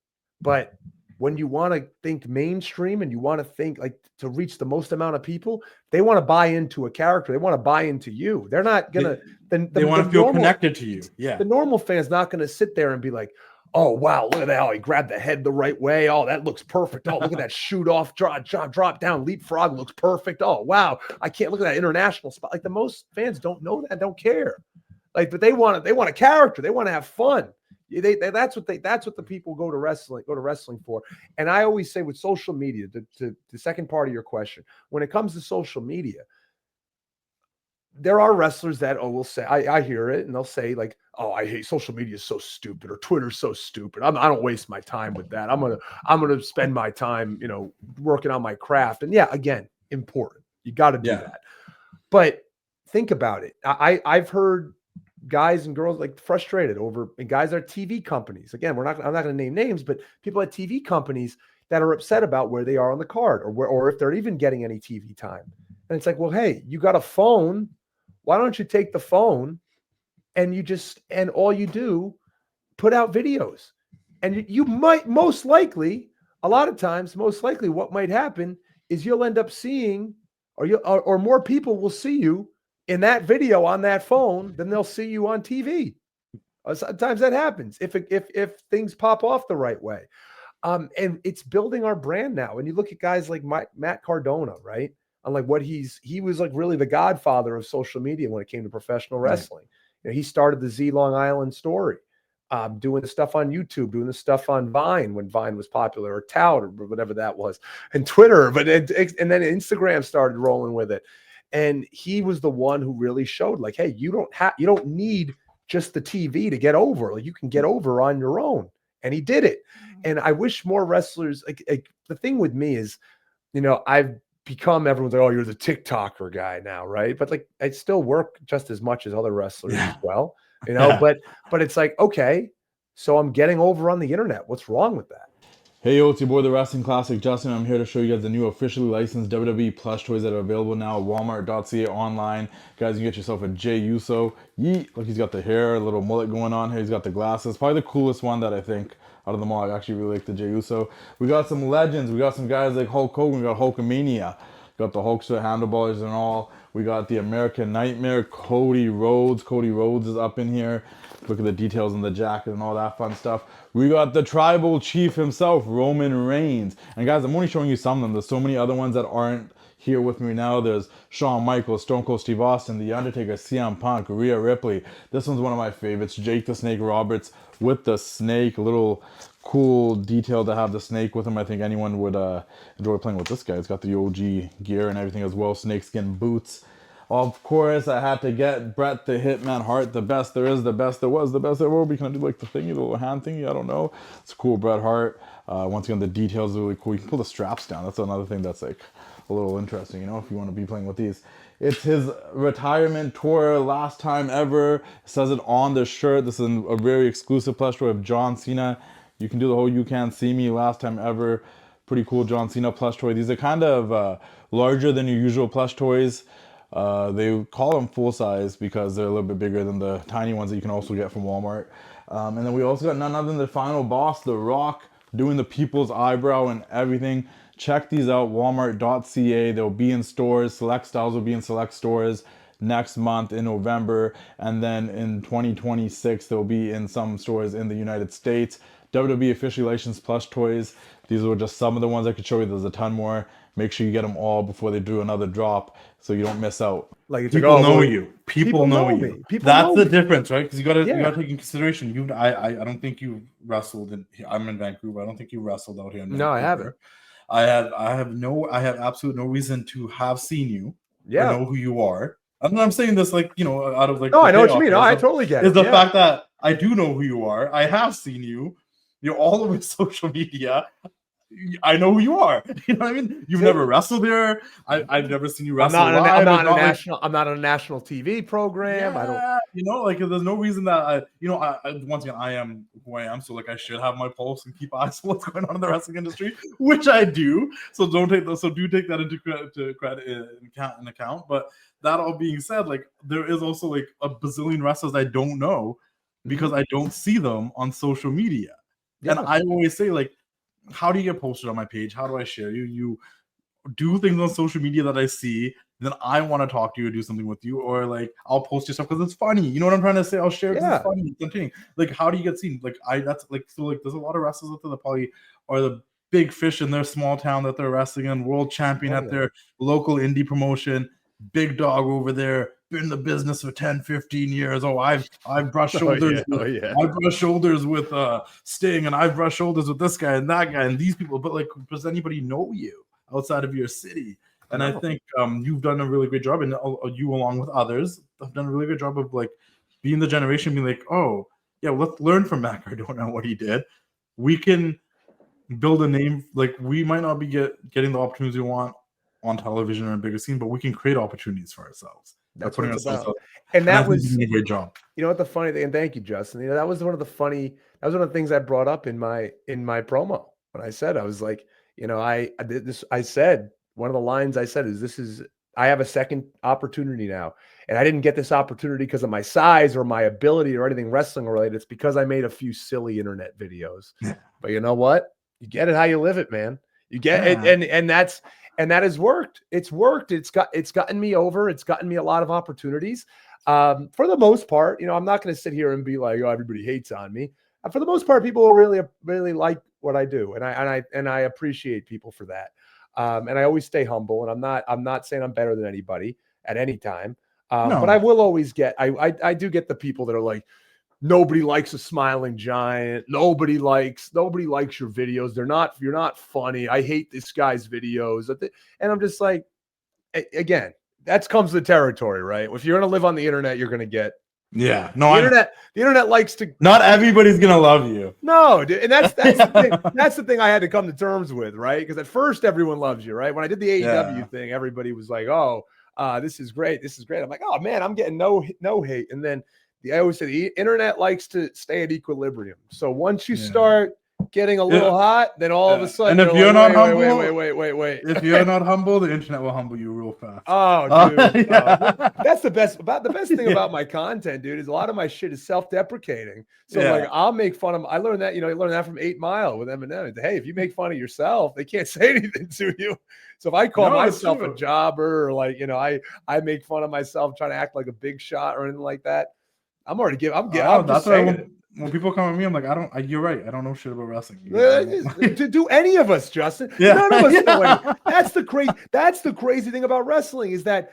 but when you want to think mainstream and you want to think like to reach the most amount of people, they want to buy into a character. They want to buy into you. They're not gonna. They want to feel connected to you. Yeah. The normal fan's not going to sit there and be like, oh, wow, look at that. Oh, he grabbed the head the right way. Oh, that looks perfect. Oh, look at that shoot off, drop down, leapfrog looks perfect. Oh, wow. I can't look at that international spot. Like the most fans don't know that, don't care. Like, but they want a character. They want to have fun. That's what the people go to wrestling for. And I always say with social media, to the second part of your question, when it comes to social media, there are wrestlers that will say, I hear it, and they'll say like, oh, I hate social media is so stupid, or Twitter's so stupid. I don't waste my time with that. I'm gonna spend my time, working on my craft. And yeah, again, important. You got to do that. But think about it. I've heard guys and girls like frustrated over, and guys are TV companies. Again, I'm not going to name names, but people at TV companies that are upset about where they are on the card, or if they're even getting any TV time. And it's like, well, hey, you got a phone. Why don't you take the phone and all you do, put out videos? And you might most likely what might happen is you'll end up seeing, or more people will see you in that video on that phone than they'll see you on TV. Sometimes that happens if things pop off the right way. And it's building our brand now. And you look at guys like Matt Cardona, right? On like what he was like really the godfather of social media when it came to professional wrestling. He started the Z Long Island story, doing the stuff on YouTube, doing the stuff on Vine when Vine was popular, or Tout, or whatever that was, and Twitter. And then Instagram started rolling with it. And he was the one who really showed like, hey, you don't need just the TV to get over. Like you can get over on your own. And he did it. And I wish more wrestlers, like the thing with me is, I've become, everyone's like, oh, you're the TikToker guy now, right? But like I still work just as much as other wrestlers as well, but it's like, okay, so I'm getting over on the internet. What's wrong with that? Hey yo, it's your boy the Wrestling Classic Justin. I'm here to show you guys the new officially licensed WWE plush toys that are available now at Walmart.ca online. Guys, you can get yourself a Jey Uso. Yeet, look, he's got the hair, a little mullet going on here. He's got the glasses. Probably the coolest one that I think out of them all. I actually really like the Jey Uso. We got some legends. We got some guys like Hulk Hogan. We got Hulkamania. Got the Hulkster handlebars and all. We got the American Nightmare, Cody Rhodes. Cody Rhodes is up in here. Look at the details on the jacket and all that fun stuff. We got the tribal chief himself, Roman Reigns. And guys, I'm only showing you some of them. There's so many other ones that aren't here with me now. There's Shawn Michaels, Stone Cold Steve Austin, The Undertaker, CM Punk, Rhea Ripley. This one's one of my favorites. Jake the Snake Roberts with the snake. A little cool detail to have the snake with him. I think anyone would enjoy playing with this guy. It's got the OG gear and everything as well. Snakeskin boots. Of course, I had to get Bret the Hitman Hart, the best there is, the best there was, the best there will be. Can I do like the thingy, the little hand thingy? I don't know. It's cool, Bret Hart. Once again, the details are really cool. You can pull the straps down. That's another thing that's like a little interesting, if you want to be playing with these. It's his retirement tour, last time ever. It says it on the shirt. This is a very exclusive plush toy of John Cena. You can do the whole You Can't See Me, last time ever. Pretty cool John Cena plush toy. These are kind of larger than your usual plush toys. They call them full size because they're a little bit bigger than the tiny ones that you can also get from Walmart. And then we also got none other than the final boss, The Rock, doing the people's eyebrow and everything. Check these out, walmart.ca. They'll be in stores. Select styles will be in select stores next month in November. And then in 2026, they'll be in some stores in the United States. WWE officially licensed plush toys. These were just some of the ones I could show you. There's a ton more. Make sure you get them all before they do another drop so you don't miss out. Like people know you. People know you. That's the difference, right? Because you gotta take in consideration. I don't think you wrestled I'm in Vancouver. I don't think you wrestled out here in Vancouver. No, I haven't. I have absolute no reason to have seen you or know who you are. I'm saying this out of like. No, I know what you mean. No, I totally get it. Is the fact that I do know who you are. I have seen you. You're all over social media. I know who you are. You know what I mean? You've never wrestled here. I've never seen you wrestle I'm live. not on a national TV program. Yeah, I don't. you know, like there's no reason that once again, I am who I am, so like I should have my pulse and keep eyes on what's going on in the wrestling industry, which I do. So do take that into account. But that all being said, like there is also like a bazillion wrestlers I don't know because I don't see them on social media. Yeah. And I always say, like, how do you get posted on my page? How do I share you? You do things on social media that I see, then I want to talk to you or do something with you, or like I'll post your stuff because it's funny. You know what I'm trying to say? I'll share because it's funny. It's entertaining. Like, how do you get seen? Like, there's a lot of wrestlers out there that probably are the big fish in their small town that they're wrestling in, world champion at their local indie promotion, big dog over there, been in the business for 10, 15 years. Oh, I've brushed shoulders. I've brushed shoulders with Sting, and I've brushed shoulders with this guy and that guy and these people. But like, does anybody know you outside of your city? And I think you've done a really great job, and you, along with others, have done a really good job of like being the generation, being like, oh yeah, let's learn from Mac Cardona what he did. We can build a name. Like, we might not be getting the opportunities we want on television or a bigger scene, but we can create opportunities for ourselves. That's what it's about. And that was a great job. You know what the funny thing, and thank you, Justin. You know, that was one of the things I brought up in my promo when I said, I was like, you know, I said, one of the lines I said is, I have a second opportunity now. And I didn't get this opportunity because of my size or my ability or anything wrestling related. It's because I made a few silly internet videos. But you know what? You get it how you live it, man. You get it. And that has worked. It's worked. It's gotten me over. It's gotten me a lot of opportunities. For the most part, you know, I'm not going to sit here and be like, oh, everybody hates on me. For the most part, people really, really like what I do. And I appreciate people for that. And I always stay humble, and I'm not saying I'm better than anybody at any time. But I will always I do get the people that are like, nobody likes a smiling giant. Nobody likes your videos. You're not funny. I hate this guy's videos. And I'm just like, again, that comes with the territory, right? If you're going to live on the internet, you're going to get. Yeah. No, the internet likes to. Not everybody's going to love you. No, dude. And that's the thing. That's the thing I had to come to terms with, right? Because at first everyone loves you, right? When I did the AEW thing, everybody was like, oh, this is great. This is great. I'm like, oh man, I'm getting no hate. And then I always say the internet likes to stay at equilibrium. So once you start getting a little hot, then all of a sudden, and if you're not humble, wait. If you're not humble, the internet will humble you real fast. Oh, dude. That's the best thing about my content, dude, is a lot of my shit is self-deprecating. So like, I'll make fun of. I learned that, I learned that from 8 Mile with Eminem. Hey, if you make fun of yourself, they can't say anything to you. So if I call myself a jobber, or like, I make fun of myself trying to act like a big shot or anything like that, I'm already giving. I'm just saying it. When people come at me, I'm like, you're right. I don't know shit about wrestling. To do any of us, Justin. None of us know anything. That's the crazy thing about wrestling, is that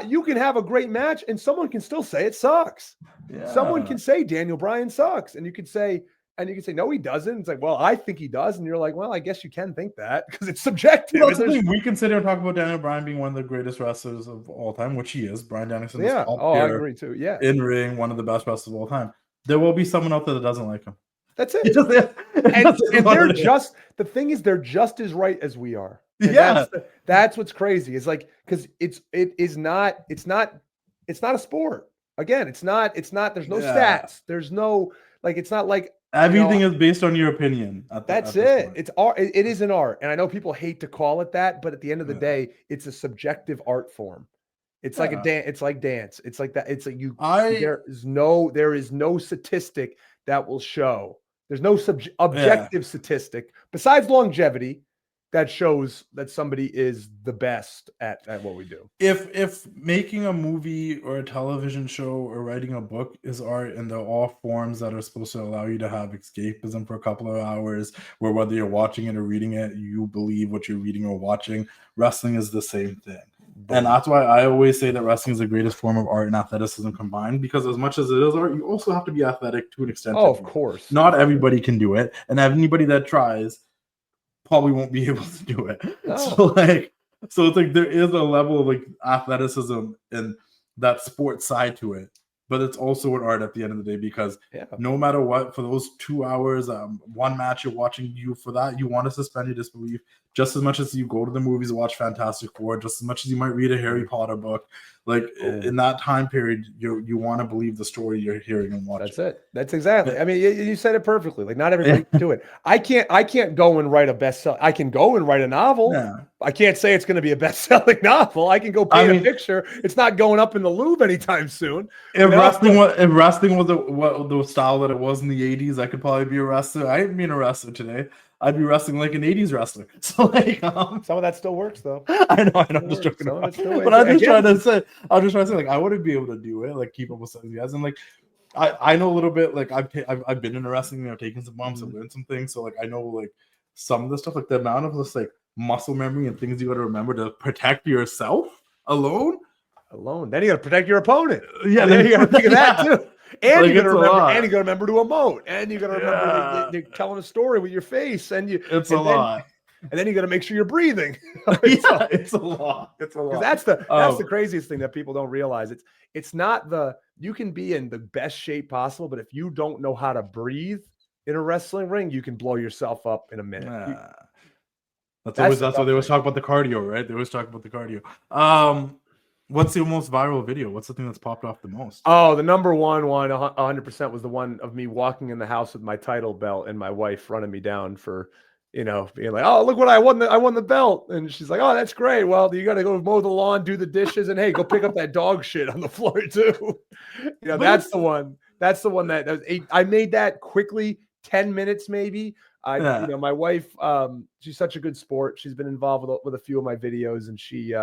you can have a great match and someone can still say it sucks. Yeah. Someone can say Daniel Bryan sucks, and you can say, no, he doesn't. It's like, well, I think he does, and you're like, well, I guess you can think that because it's subjective. We can sit here and talk about Daniel Bryan being one of the greatest wrestlers of all time, which he is. Bryan Danielson. Yeah. I agree too. Yeah. In ring, one of the best wrestlers of all time. There will be someone out there that doesn't like him. That's it. And they're just, the thing is, they're just as right as we are. And that's what's crazy. It's like, because it's not a sport. Again, it's not, there's no stats. There's no, like, it's not like everything is based on your opinion. That's it. It's art. It is an art. And I know people hate to call it that, but at the end of the day, it's a subjective art form. It's like a dance. It's like dance. It's like that. It's like there is no statistic that will show. There's no objective statistic besides longevity that shows that somebody is the best at what we do. If making a movie or a television show or writing a book is art, and they're all forms that are supposed to allow you to have escapism for a couple of hours, where whether you're watching it or reading it, you believe what you're reading or watching, wrestling is the same thing. And that's why I always say that wrestling is the greatest form of art and athleticism combined, because as much as it is art, you also have to be athletic to an extent. Oh, of course. Not everybody can do it. And anybody that tries probably won't be able to do it. No. So it's like there is a level of like athleticism and that sports side to it but it's also an art at the end of the day, because no matter what, for those 2 hours, one match you're watching, you want to suspend your disbelief just as much as you go to the movies and watch Fantastic Four, just as much as you might read a Harry Potter book. Like in that time period, you want to believe the story you're hearing and watching. That's it. That's exactly. I mean, you said it perfectly. Like, not everybody can do it. I can't go and write a bestseller. I can go and write a novel. Yeah. I can't say it's going to be a best-selling novel. I can go paint a picture. It's not going up in the Louvre anytime soon. If wrestling was the style that it was in the 80s, I could probably be a wrestler. I ain't being a wrestler today. I'd be wrestling like an 80s wrestler. So like some of that still works though. I know, I'm just joking. But I'm just trying to say, like, I wouldn't be able to do it, like keep up with enthusiasm. Like I know a little bit, like I've been in wrestling, taken some bumps and learned some things. So like I know like some of the stuff, like the amount of this like muscle memory and things you got to remember to protect yourself alone. Then you got to protect your opponent. Yeah, then you got to think of that too. And like, you got to remember. And you got to remember to emote. And you got to remember you're telling a story with your face. And it's a lot. And then you got to make sure you're breathing. It's a lot. It's a lot. That's the craziest thing that people don't realize. It's not you can be in the best shape possible, but if you don't know how to breathe in a wrestling ring, you can blow yourself up in a minute. That's what they always talk about, the cardio, right? They always talk about the cardio. What's the most viral video? What's the thing that's popped off the most? Oh, the number one 100% was the one of me walking in the house with my title belt and my wife running me down for, being like, oh, look what I won the belt. And she's like, oh, that's great. Well, you got to go mow the lawn, do the dishes, and hey, go pick up that dog shit on the floor too. That's the one. That's the one that was I made that quickly, 10 minutes maybe. My wife, she's such a good sport. She's been involved with a few of my videos, and she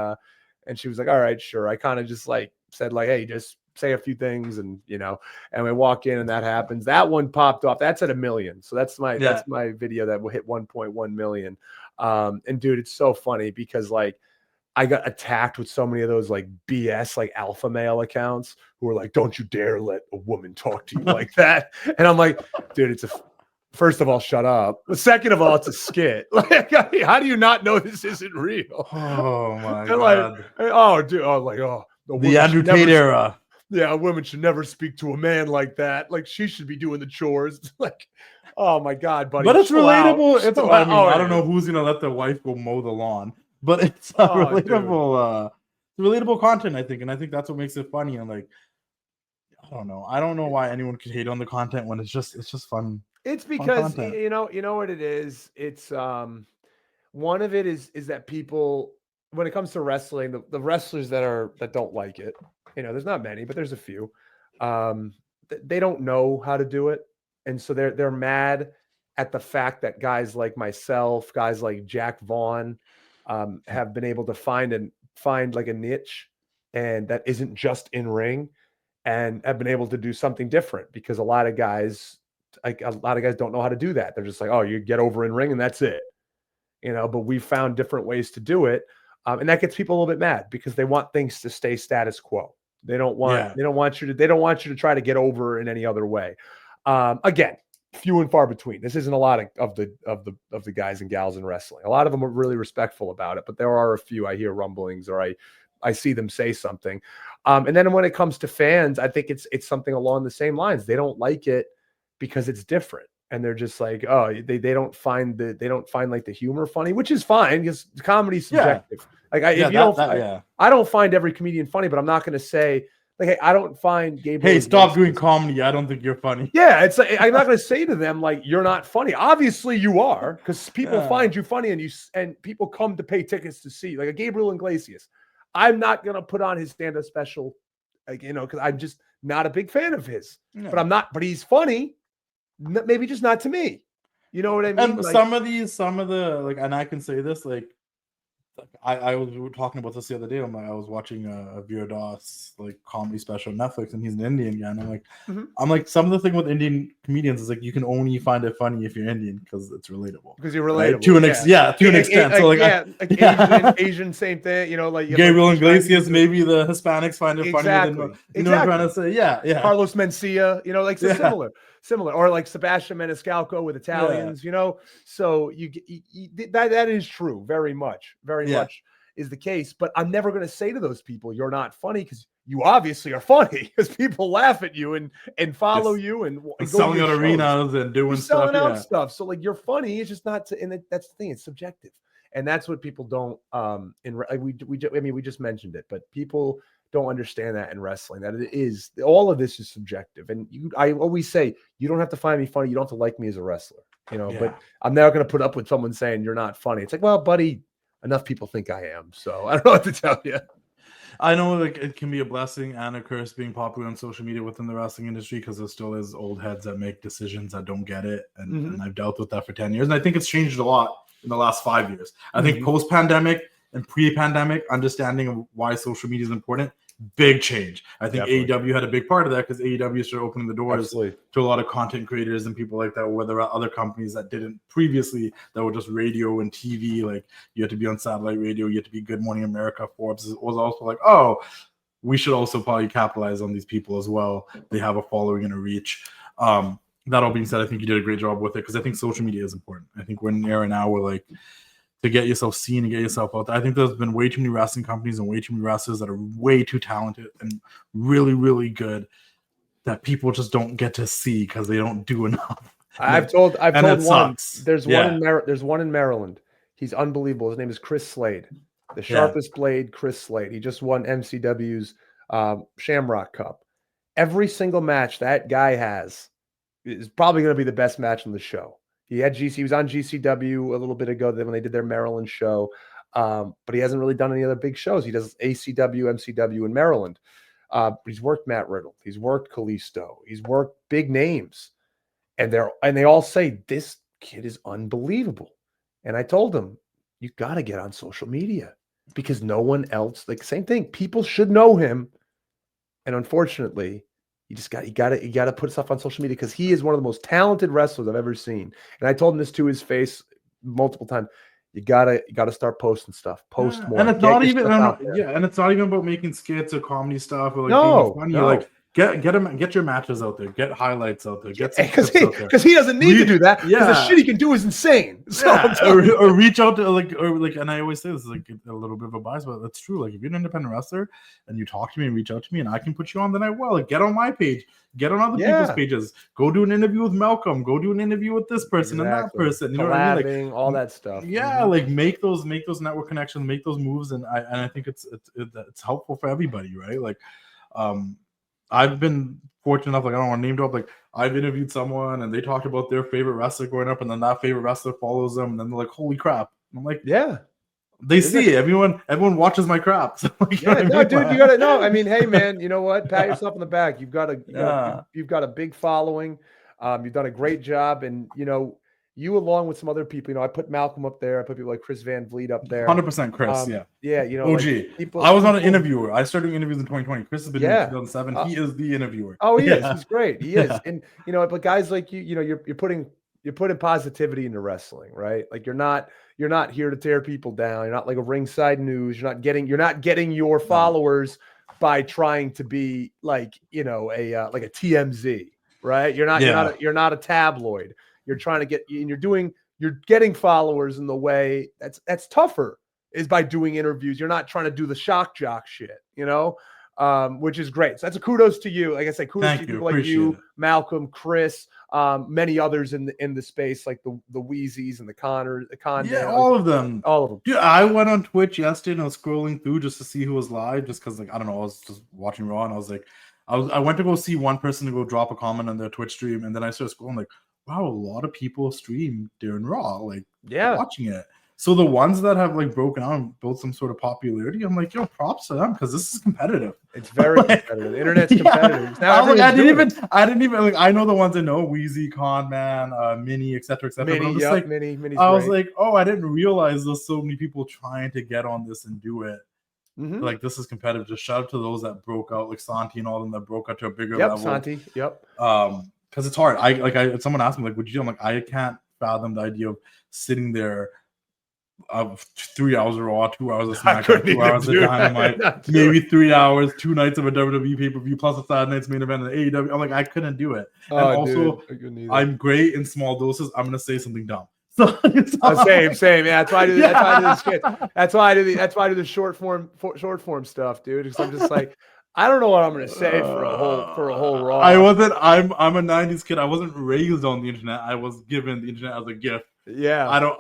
was like, all right, sure. I kind of just like said like, hey, just say a few things, and and we walk in and that happens. That one popped off. That's at 1 million. So that's my video that will hit 1.1 million. And dude, it's so funny because like I got attacked with so many of those like BS like alpha male accounts who are like, don't you dare let a woman talk to you like that. And I'm like, dude, first of all, shut up. But second of all, it's a skit. Like, how do you not know this isn't real? Oh my god! Like, oh, dude, I was like, oh, the Andrew Tate era. Yeah, a woman should never speak to a man like that. Like, she should be doing the chores. Like, oh my god, buddy. But it's relatable. I don't know who's gonna let their wife go mow the lawn, but it's relatable. Relatable content, I think, and I think that's what makes it funny. And like, I don't know why anyone could hate on the content when it's just fun. It's because you know what it is. It's one of it is that people, when it comes to wrestling, the wrestlers that don't like it, there's not many, but there's a few. They don't know how to do it, and so they're mad at the fact that guys like myself, guys like Jack Vaughn, have been able to find like a niche, and that isn't just in ring, and have been able to do something different, because a lot of guys don't know how to do that. They're just like, oh, you get over in ring and that's it, but we found different ways to do it. And that gets people a little bit mad because they want things to stay status quo. They don't want you to try to get over in any other way. Again, few and far between. This isn't a lot of the guys and gals in wrestling. A lot of them are really respectful about it, but there are a few I hear rumblings, or I see them say something. And then when it comes to fans, I think it's something along the same lines. They don't like it because it's different, and they're just like, oh, they don't find like the humor funny, which is fine because comedy's subjective. Like I don't find every comedian funny, but I'm not going to say like, hey, I don't find Gabriel. Hey, stop doing comedy. I don't think you're funny. Yeah, it's like, I'm not going to say to them like, you're not funny. Obviously you are, because people find you funny, and people come to pay tickets to see, like a Gabriel Iglesias. I'm not going to put on his stand-up special, like, because I'm just not a big fan of his. No. But he's funny. Maybe just not to me. You know what I mean? And like, some of the like, and I can say this, like we were talking about this the other day. I was watching a Veer Das like comedy special on Netflix, and he's an Indian guy. And I'm like, some of the thing with Indian comedians is like, you can only find it funny if you're Indian because it's relatable. Because you're relatable, right? to an extent. So like, Asian, same thing. Like Gabriel Iglesias, maybe the Hispanics find it funnier than you know what I'm trying to say. Yeah. Carlos Mencia, like similar, or like Sebastian Maniscalco with Italians, so that is true very much. is the case. But I'm never going to say to those people, you're not funny, because you obviously are funny, because people laugh at you and follow you and selling out arenas and doing stuff. Selling out stuff. So like, you're funny. It's just not. That's the thing. It's subjective, and that's what people don't. We just mentioned it, but people don't understand that in wrestling. That it is, all of this is subjective. And I always say, you don't have to find me funny. You don't have to like me as a wrestler. But I'm never going to put up with someone saying you're not funny. It's like, well, buddy, enough people think I am, so I don't know what to tell you. I know, like, it can be a blessing and a curse being popular on social media within the wrestling industry, because there still is old heads that make decisions that don't get it, and I've dealt with that for 10 years, and I think it's changed a lot in the last 5 years. I think post-pandemic and pre-pandemic understanding of why social media is important, big change. I think AEW had a big part of that, because AEW started opening the doors to a lot of content creators and people like that, where there are other companies that didn't previously, that were just radio and TV. Like, you had to be on satellite radio, you had to be Good Morning America. Forbes was also like, oh, we should also probably capitalize on these people as well. They have a following and a reach. That all being said, I think you did a great job with it, because I think social media is important. I think we're in an era now where, like, to get yourself seen and get yourself out there. I think there's been way too many wrestling companies and way too many wrestlers that are way too talented and really, really good, that people just don't get to see because they don't do enough. I've told one. Sucks. There's one in Maryland. He's unbelievable. His name is Chris Slade, the sharpest blade. Chris Slade. He just won MCW's Shamrock Cup. Every single match that guy has is probably going to be the best match on the show. He was on GCW a little bit ago when they did their Maryland show, but he hasn't really done any other big shows. He does ACW, MCW in Maryland. He's worked Matt Riddle. He's worked Kalisto. He's worked big names, and they all say this kid is unbelievable. And I told him, you got to get on social media, because no one else, like, same thing. People should know him, and unfortunately, you got to put stuff on social media, because he is one of the most talented wrestlers I've ever seen. And I told him this to his face multiple times. You gotta start posting stuff. Post more. And it's not even and it's not even about making skits or comedy stuff or like being funny. No. Like, get your matches out there. Get highlights out there. Get some clips out there. Because he doesn't need to do that. Because the shit he can do is insane. So or reach out to like, and I always say this is like a little bit of a bias, but that's true. Like, if you're an independent wrestler and you talk to me and reach out to me and I can put you on, then I will. Like, get on my page. Get on other people's pages. Go do an interview with Malcolm. Go do an interview with this person and that person. You know what I mean? Like, all that stuff. Yeah, like make those network connections, make those moves, and I think it's helpful for everybody, right? Like, I've been fortunate enough, like, I don't want to name drop, like, I've interviewed someone and they talked about their favorite wrestler growing up, and then that favorite wrestler follows them, and then they're like, holy crap. And I'm like, yeah. They see it. Everyone watches my crap. So, like, dude, you gotta know. I mean, hey man, you know what? Pat yourself on the back. You've got a big following. You've done a great job, and you along with some other people. I put Malcolm up there. I put people like Chris Van Vliet up there. 100% Chris. OG. Like I was not an interviewer. I started doing interviews in 2020. Chris has been in 2007. He is the interviewer. Oh, he is. He's great. He is. And but guys like you're putting positivity into wrestling, right? Like, you're not here to tear people down. You're not like a Ringside News. You're not getting your followers by trying to be like a TMZ, right? You're not a tabloid. You're trying to get, and you're getting followers in the way that's tougher, is by doing interviews. You're not trying to do the shock jock shit, which is great. So that's a kudos to you. Like I say, kudos to people like you, Malcolm, Chris, many others in the space, like the Wheezies and the Connors, all of them. Dude, I went on Twitch yesterday and I was scrolling through just to see who was live, just because, like, I don't know, I was just watching Raw and I was like, I went to go see one person to go drop a comment on their Twitch stream, and then I started scrolling like, wow, a lot of people stream during Raw, like, watching it. So the ones that have like broken out and built some sort of popularity, I'm like, yo, props to them, because this is competitive. It's very competitive. The internet's competitive. Now I didn't even like, I know the ones I know, Wheezy, Con Man, Mini, etc. Mini, but I'm just like, Mini's I was like, oh, I didn't realize there's so many people trying to get on this and do it. Mm-hmm. Like, this is competitive. Just shout out to those that broke out, like Santi and all of them that broke out to a bigger level. Santi. Yep. Because it's hard. Someone asked me, like, would you do? I'm like, I can't fathom the idea of sitting there 3 hours of Raw, 2 hours of SmackDown, 2 hours of Dynamite, maybe 3 hours, 2 nights of a WWE pay-per-view, plus a Saturday night's main event in AEW. I'm like, I couldn't do it. And also, I'm great in small doses. I'm going to say something dumb. Same. Yeah, that's why I do. That's why I do this shit. That's why I do the short form stuff, dude. Because I'm just like, I don't know what I'm gonna say for a whole Raw. I'm a '90s kid. I wasn't raised on the internet. I was given the internet as a gift. Yeah. I don't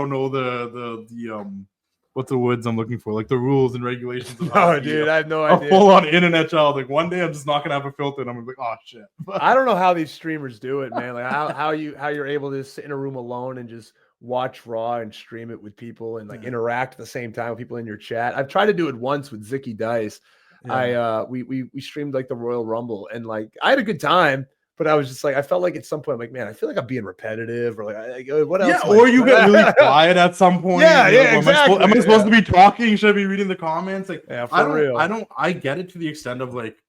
know the what's the words I'm looking for? Like the rules and regulations. No, dude, I have no idea. A full-on internet child. Like one day I'm just not gonna have a filter, and I'm gonna be like, oh shit. I don't know how these streamers do it, man. Like how you're able to sit in a room alone and just watch Raw and stream it with people and like interact at the same time with people in your chat. I've tried to do it once with Zicky Dice. Yeah. We streamed like the Royal Rumble, and like I had a good time. But I was just like, I felt like at some point, I'm like, man, I feel like I'm being repetitive, or like what else? Yeah, or you get really quiet at some point. Yeah, exactly. Am I supposed to be talking? Should I be reading the comments? Like, yeah, for real. I get it to the extent of like,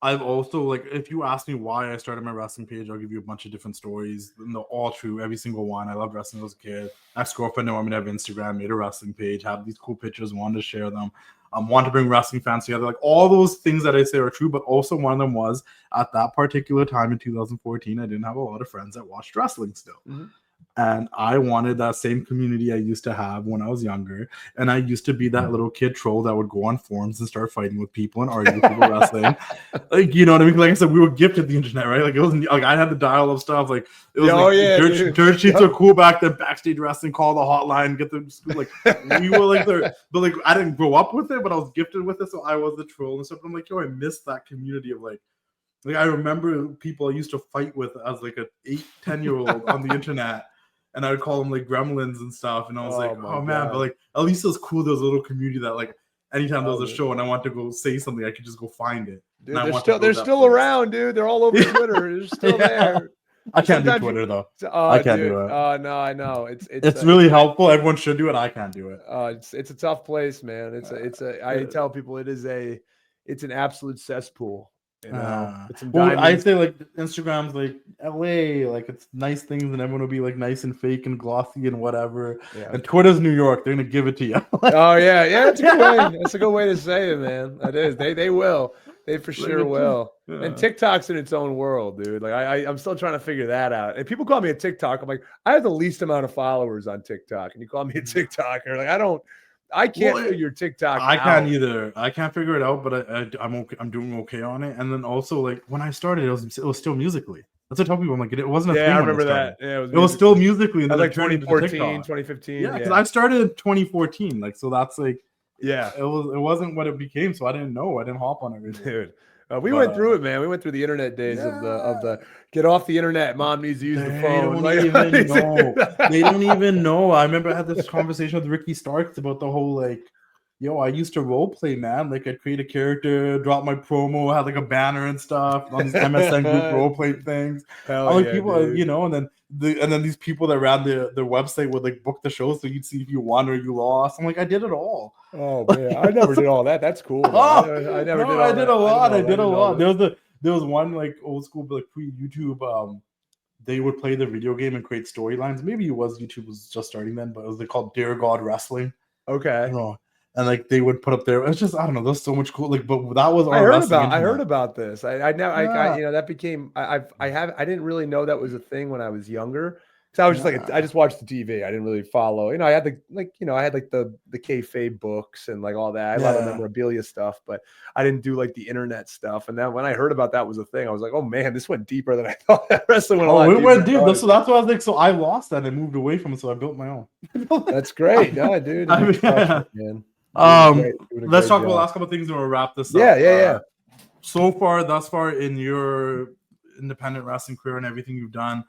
I've also like, if you ask me why I started my wrestling page, I'll give you a bunch of different stories, and they're all true, every single one. I loved wrestling as a kid. Ex-girlfriend wanted me to have Instagram, made a wrestling page, have these cool pictures, wanted to share them. Want to bring wrestling fans together. Like all those things that I say are true, but also one of them was at that particular time in 2014, I didn't have a lot of friends that watched wrestling still. Mm-hmm. And I wanted that same community I used to have when I was younger. And I used to be that little kid troll that would go on forums and start fighting with people and argue with people wrestling. Like, you know what I mean? Like I said, we were gifted the internet, right? Like it wasn't like I had the dial-up stuff. Like it was dirt sheets are cool back then. Backstage wrestling, call the hotline, get them like we were like there, but like I didn't grow up with it, but I was gifted with it, so I was the troll and stuff. I'm like, yo, I miss that community of like I remember people I used to fight with as like an 8-10-year-old on the internet. And I would call them like gremlins and stuff. And I was man, but like at least it was cool. There was a little community that like anytime there was a show and I want to go say something, I could just go find it. Dude, they're still around, dude. They're all over Twitter. They're still there. I can't do Twitter though. I can't do it. No, I know. It's really helpful. Everyone should do it. I can't do it. It's a tough place, man. I tell people it's an absolute cesspool. You know, I'd say like Instagram's like LA, like it's nice things, and everyone will be like nice and fake and glossy and whatever. Yeah. And Twitter's New York; they're gonna give it to you. That's a good way. That's a good way to say it, man. That is. They will. They for sure will. Yeah. And TikTok's in its own world, dude. Like I'm still trying to figure that out. And people call me a TikTok. I'm like, I have the least amount of followers on TikTok, and you call me a TikToker. Like I can't figure TikTok out. I can't either. I can't figure it out, but I'm okay. I'm doing okay on it. And then also, like when I started, it was still Musically. That's what I tell people. I'm like, it wasn't a thing. I remember that. Yeah, it was still Musically. And then like 2014, 2015. Yeah, because I started in 2014. Like, so that's like, yeah, it wasn't what it became. So I didn't know. I didn't hop on everything, dude. We went through it, man. We went through the internet days of the get off the internet. Mom needs to use the phone. They don't even know. I remember I had this conversation with Ricky Starks about the whole like, yo, I used to role play, man. Like I'd create a character, drop my promo, had like a banner and stuff on these MSN group role play things. People, dude. You know, and then these people that ran the website would like book the show so you'd see if you won or you lost. I'm like, I did it all. Oh man, I never did all that. That's cool. I did a lot. There was one like old school like pre-YouTube. They would play the video game and create storylines. Maybe YouTube was just starting then, but it was called Dear God Wrestling. Okay. And like they would put up there. It's just I don't know. There's so much cool. Like, but that was I heard about this. I that became I didn't really know that was a thing when I was younger. So I was just like I just watched the TV. I didn't really follow. You know, I had the kayfabe books and like all that. I had a lot of memorabilia stuff, but I didn't do like the internet stuff. And then when I heard about that was a thing, I was like, oh man, this went deeper than I thought. Wrestling went a lot. It went deep. So that's what I was like. So I lost that and moved away from it. So I built my own. That's great, dude. Let's talk about the last couple of things and we'll wrap this up. Yeah. So far, thus far in your independent wrestling career and everything you've done,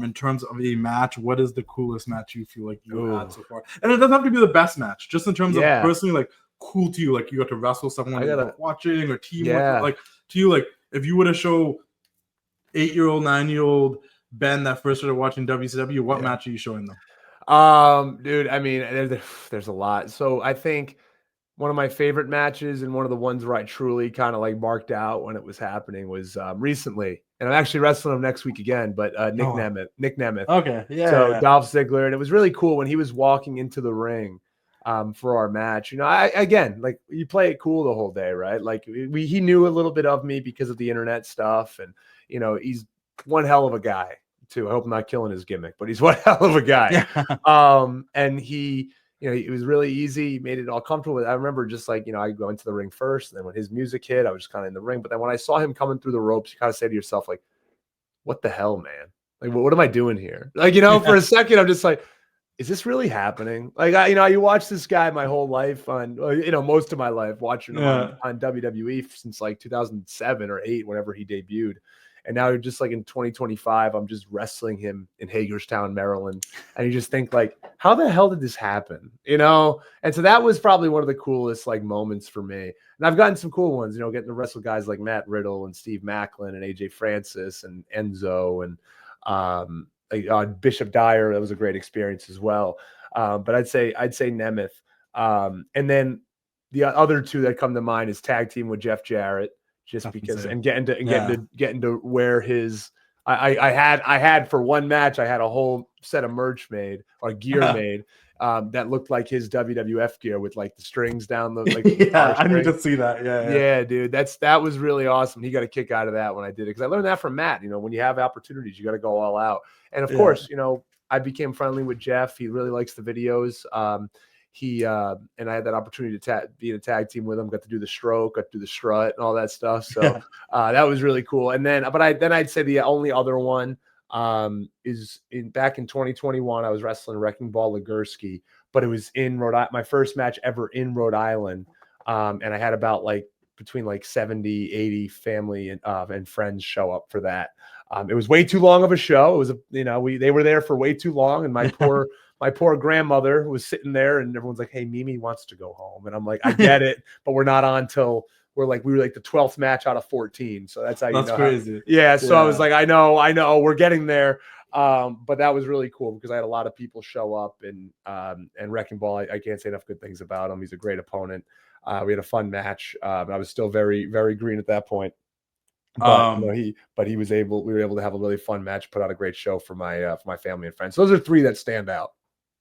in terms of a match, what is the coolest match you feel like you had so far? And it doesn't have to be the best match, just in terms of personally, like cool to you, like you got to wrestle someone you're watching or team with, like to you, like if you were to show 8-year-old, 9-year-old Ben that first started watching WCW, what match are you showing them? Dude, I mean, there's a lot. So I think one of my favorite matches and one of the ones where I truly kind of like marked out when it was happening was recently. And I'm actually wrestling him next week again, but Nic Nemeth. Okay. Yeah. So Dolph Ziggler. And it was really cool when he was walking into the ring for our match. You know, again, like you play it cool the whole day, right? Like he knew a little bit of me because of the internet stuff. And, you know, he's one hell of a guy. too. I hope I'm not killing his gimmick, but he's one hell of a guy. And he, it was really easy. He made it all comfortable. I remember just like, I go into the ring first, and then when his music hit, I was just kind of in the ring. But then when I saw him coming through the ropes, you kind of say to yourself, like, what the hell, man? Like, what am I doing here? Like, for a second, I'm just like, is this really happening? Like, you watch this guy my whole life on, most of my life watching him on WWE since like 2007 or 8, whenever he debuted. And now just like in 2025, I'm just wrestling him in Hagerstown, Maryland. And you just think like, how the hell did this happen? And so that was probably one of the coolest like moments for me. And I've gotten some cool ones, getting to wrestle guys like Matt Riddle and Steve Macklin and AJ Francis and Enzo and Bishop Dyer. That was a great experience as well. But I'd say Nemeth. And then the other two that come to mind is tag team with Jeff Jarrett, just because, and getting to wear his. I had for one match, I had a whole set of merch made or gear made that looked like his WWF gear with like the strings down the like. I need to see that. Yeah, dude, that was really awesome. He got a kick out of that when I did it, because I learned that from Matt. When you have opportunities, you got to go all out. And of course, I became friendly with Jeff. He really likes the videos. And I had that opportunity to be in a tag team with him. Got to do the stroke, got to do the strut, and all that stuff. So that was really cool. And then, I'd say the only other one is back in 2021. I was wrestling Wrecking Ball Legursky, but it was in Rhode Island. My first match ever in Rhode Island, and I had about between 70, 80 family and friends show up for that. It was way too long of a show. It was they were there for way too long, and my poor grandmother was sitting there, and everyone's like, "Hey, Mimi wants to go home," and I'm like, "I get it, but we're not on till we were the 12th match out of 14." So that's how you know. That's crazy. So I was like, I know, we're getting there. But that was really cool because I had a lot of people show up, and Wrecking Ball, I can't say enough good things about him. He's a great opponent. We had a fun match, but I was still very, very green at that point. But we were able to have a really fun match, put out a great show for my family and friends. So those are three that stand out.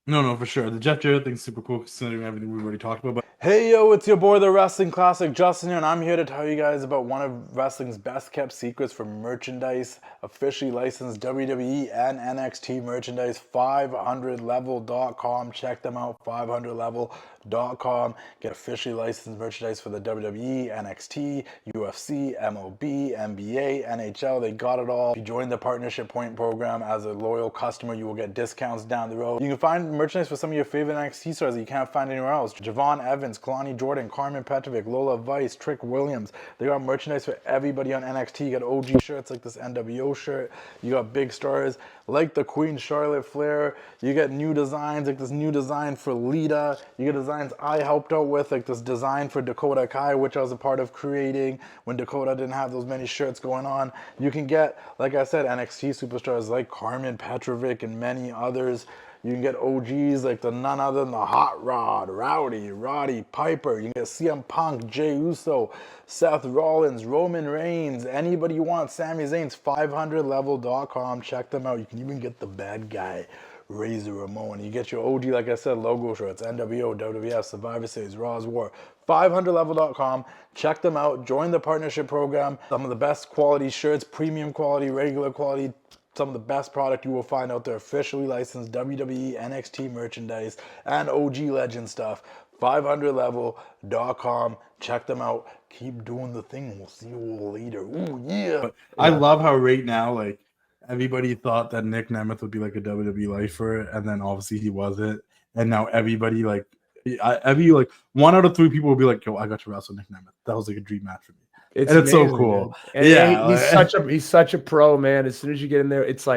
No, for sure. The Jeff Jarrett thing's super cool considering everything we've already talked about. But hey, yo, it's your boy, the Wrestling Classic, Justin here, and I'm here to tell you guys about one of wrestling's best kept secrets for merchandise, officially licensed WWE and NXT merchandise, 500level.com. Check them out, 500level.com. Get officially licensed merchandise for the WWE, NXT, UFC, MLB, NBA, NHL. They got it all. If you join the Partnership Point program as a loyal customer, you will get discounts down the road. You can find merchandise for some of your favorite NXT stars that you can't find anywhere else. Javon Evans, Kalani Jordan, Carmen Petrovic, Lola Vice, Trick Williams. They got merchandise for everybody on NXT. You got OG shirts like this NWO shirt. You got big stars like the Queen Charlotte Flair. You get new designs like this new design for Lita. You get designs I helped out with, like this design for Dakota Kai, which I was a part of creating when Dakota didn't have those many shirts going on. You can get, like I said, NXT superstars like Carmen Petrovic and many others. You can get OGs like the none other than the Hot Rod, Roddy Piper. You can get CM Punk, Jey Uso, Seth Rollins, Roman Reigns, anybody you want. Sami Zayn's 500level.com. Check them out. You can even get the bad guy, Razor Ramon. You get your OG, like I said, logo shirts, NWO, WWF, Survivor Series, Raw's War. 500level.com. Check them out. Join the partnership program. Some of the best quality shirts, premium quality, regular quality. Some of the best product you will find out there, officially licensed WWE, NXT merchandise, and OG Legend stuff. 500level.com. Check them out. Keep doing the thing. We'll see you all later. Ooh, yeah. But I love how right now, everybody thought that Nic Nemeth would be like a WWE lifer, and then obviously he wasn't. And now everybody, one out of three people will be like, yo, I got to wrestle Nic Nemeth. That was like a dream match for me. It's amazing, so cool. He's such a pro, man. As soon as you get in there, it's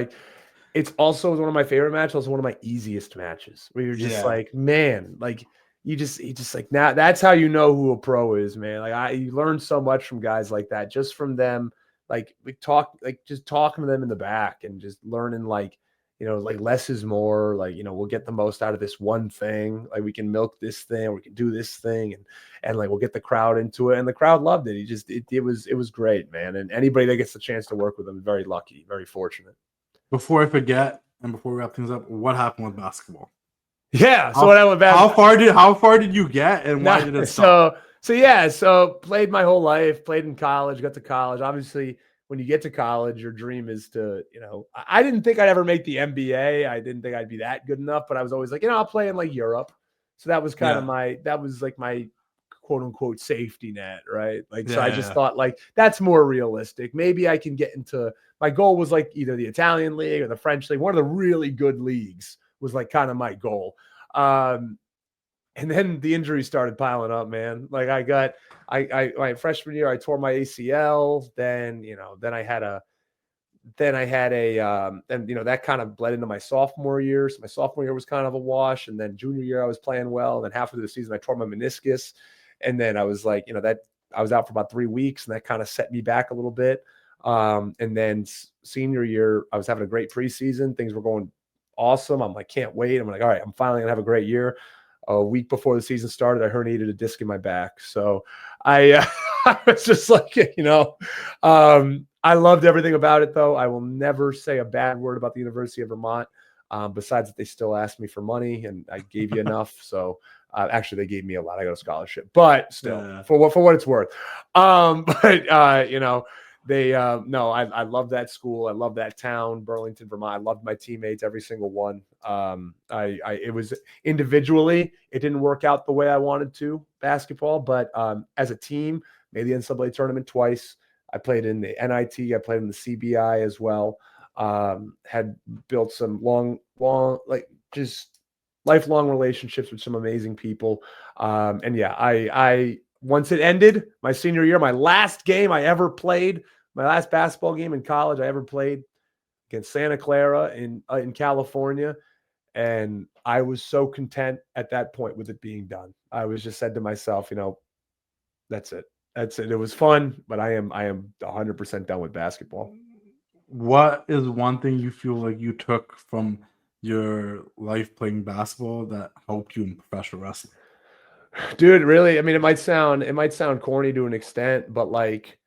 also one of my favorite matches, also one of my easiest matches, where you're just man, now that's how you know who a pro is, man. You learn so much from guys like that, just from them, just talking to them in the back and just learning, less is more. We'll get the most out of this one thing. We can milk this thing, or we can do this thing, and we'll get the crowd into it. And the crowd loved it. It was great, man. And anybody that gets the chance to work with him is very lucky, very fortunate. Before I forget, and before we wrap things up, what happened with basketball? Yeah. So what happened with basketball? How far did you get, and why did it stop? So played my whole life. Played in college. Got to college. Obviously, when you get to college, your dream is to, I didn't think I'd ever make the NBA. I didn't think I'd be that good enough, but I was always like, I'll play in like Europe. So that was kind of that was like my quote unquote safety net, right? Like, so I just thought like, that's more realistic. Maybe I can get into, my goal was like either the Italian league or the French league. One of the really good leagues was like kind of my goal. And then the injuries started piling up, man. Like my freshman year, I tore my ACL. Then I had a, that kind of bled into my sophomore year. So my sophomore year was kind of a wash. And then junior year, I was playing well. And then halfway through the season, I tore my meniscus. And then I was like, that I was out for about 3 weeks, and that kind of set me back a little bit. And then senior year, I was having a great preseason. Things were going awesome. I'm like, can't wait. I'm like, all right, I'm finally gonna have a great year. A week before the season started, I herniated a disc in my back. So I was just like, I loved everything about it, though. I will never say a bad word about the University of Vermont. Besides that, they still asked me for money, and I gave you enough. So actually, they gave me a lot. I got a scholarship, but still, for what it's worth. They no, I love that school. I love that town, Burlington, Vermont. I loved my teammates, every single one. It was individually, it didn't work out the way I wanted to basketball, but as a team, made the NCAA tournament twice. I played in the NIT. I played in the CBI as well. Had built some long, like just lifelong relationships with some amazing people. And yeah, I once it ended, my senior year, my last game I ever played, my last basketball game in college I ever played against Santa Clara in California. And I was so content at that point with it being done. I was just said to myself, that's it. That's it. It was fun, but I am 100% done with basketball. What is one thing you feel like you took from your life playing basketball that helped you in professional wrestling? Dude, really, I mean, it might sound corny to an extent, but like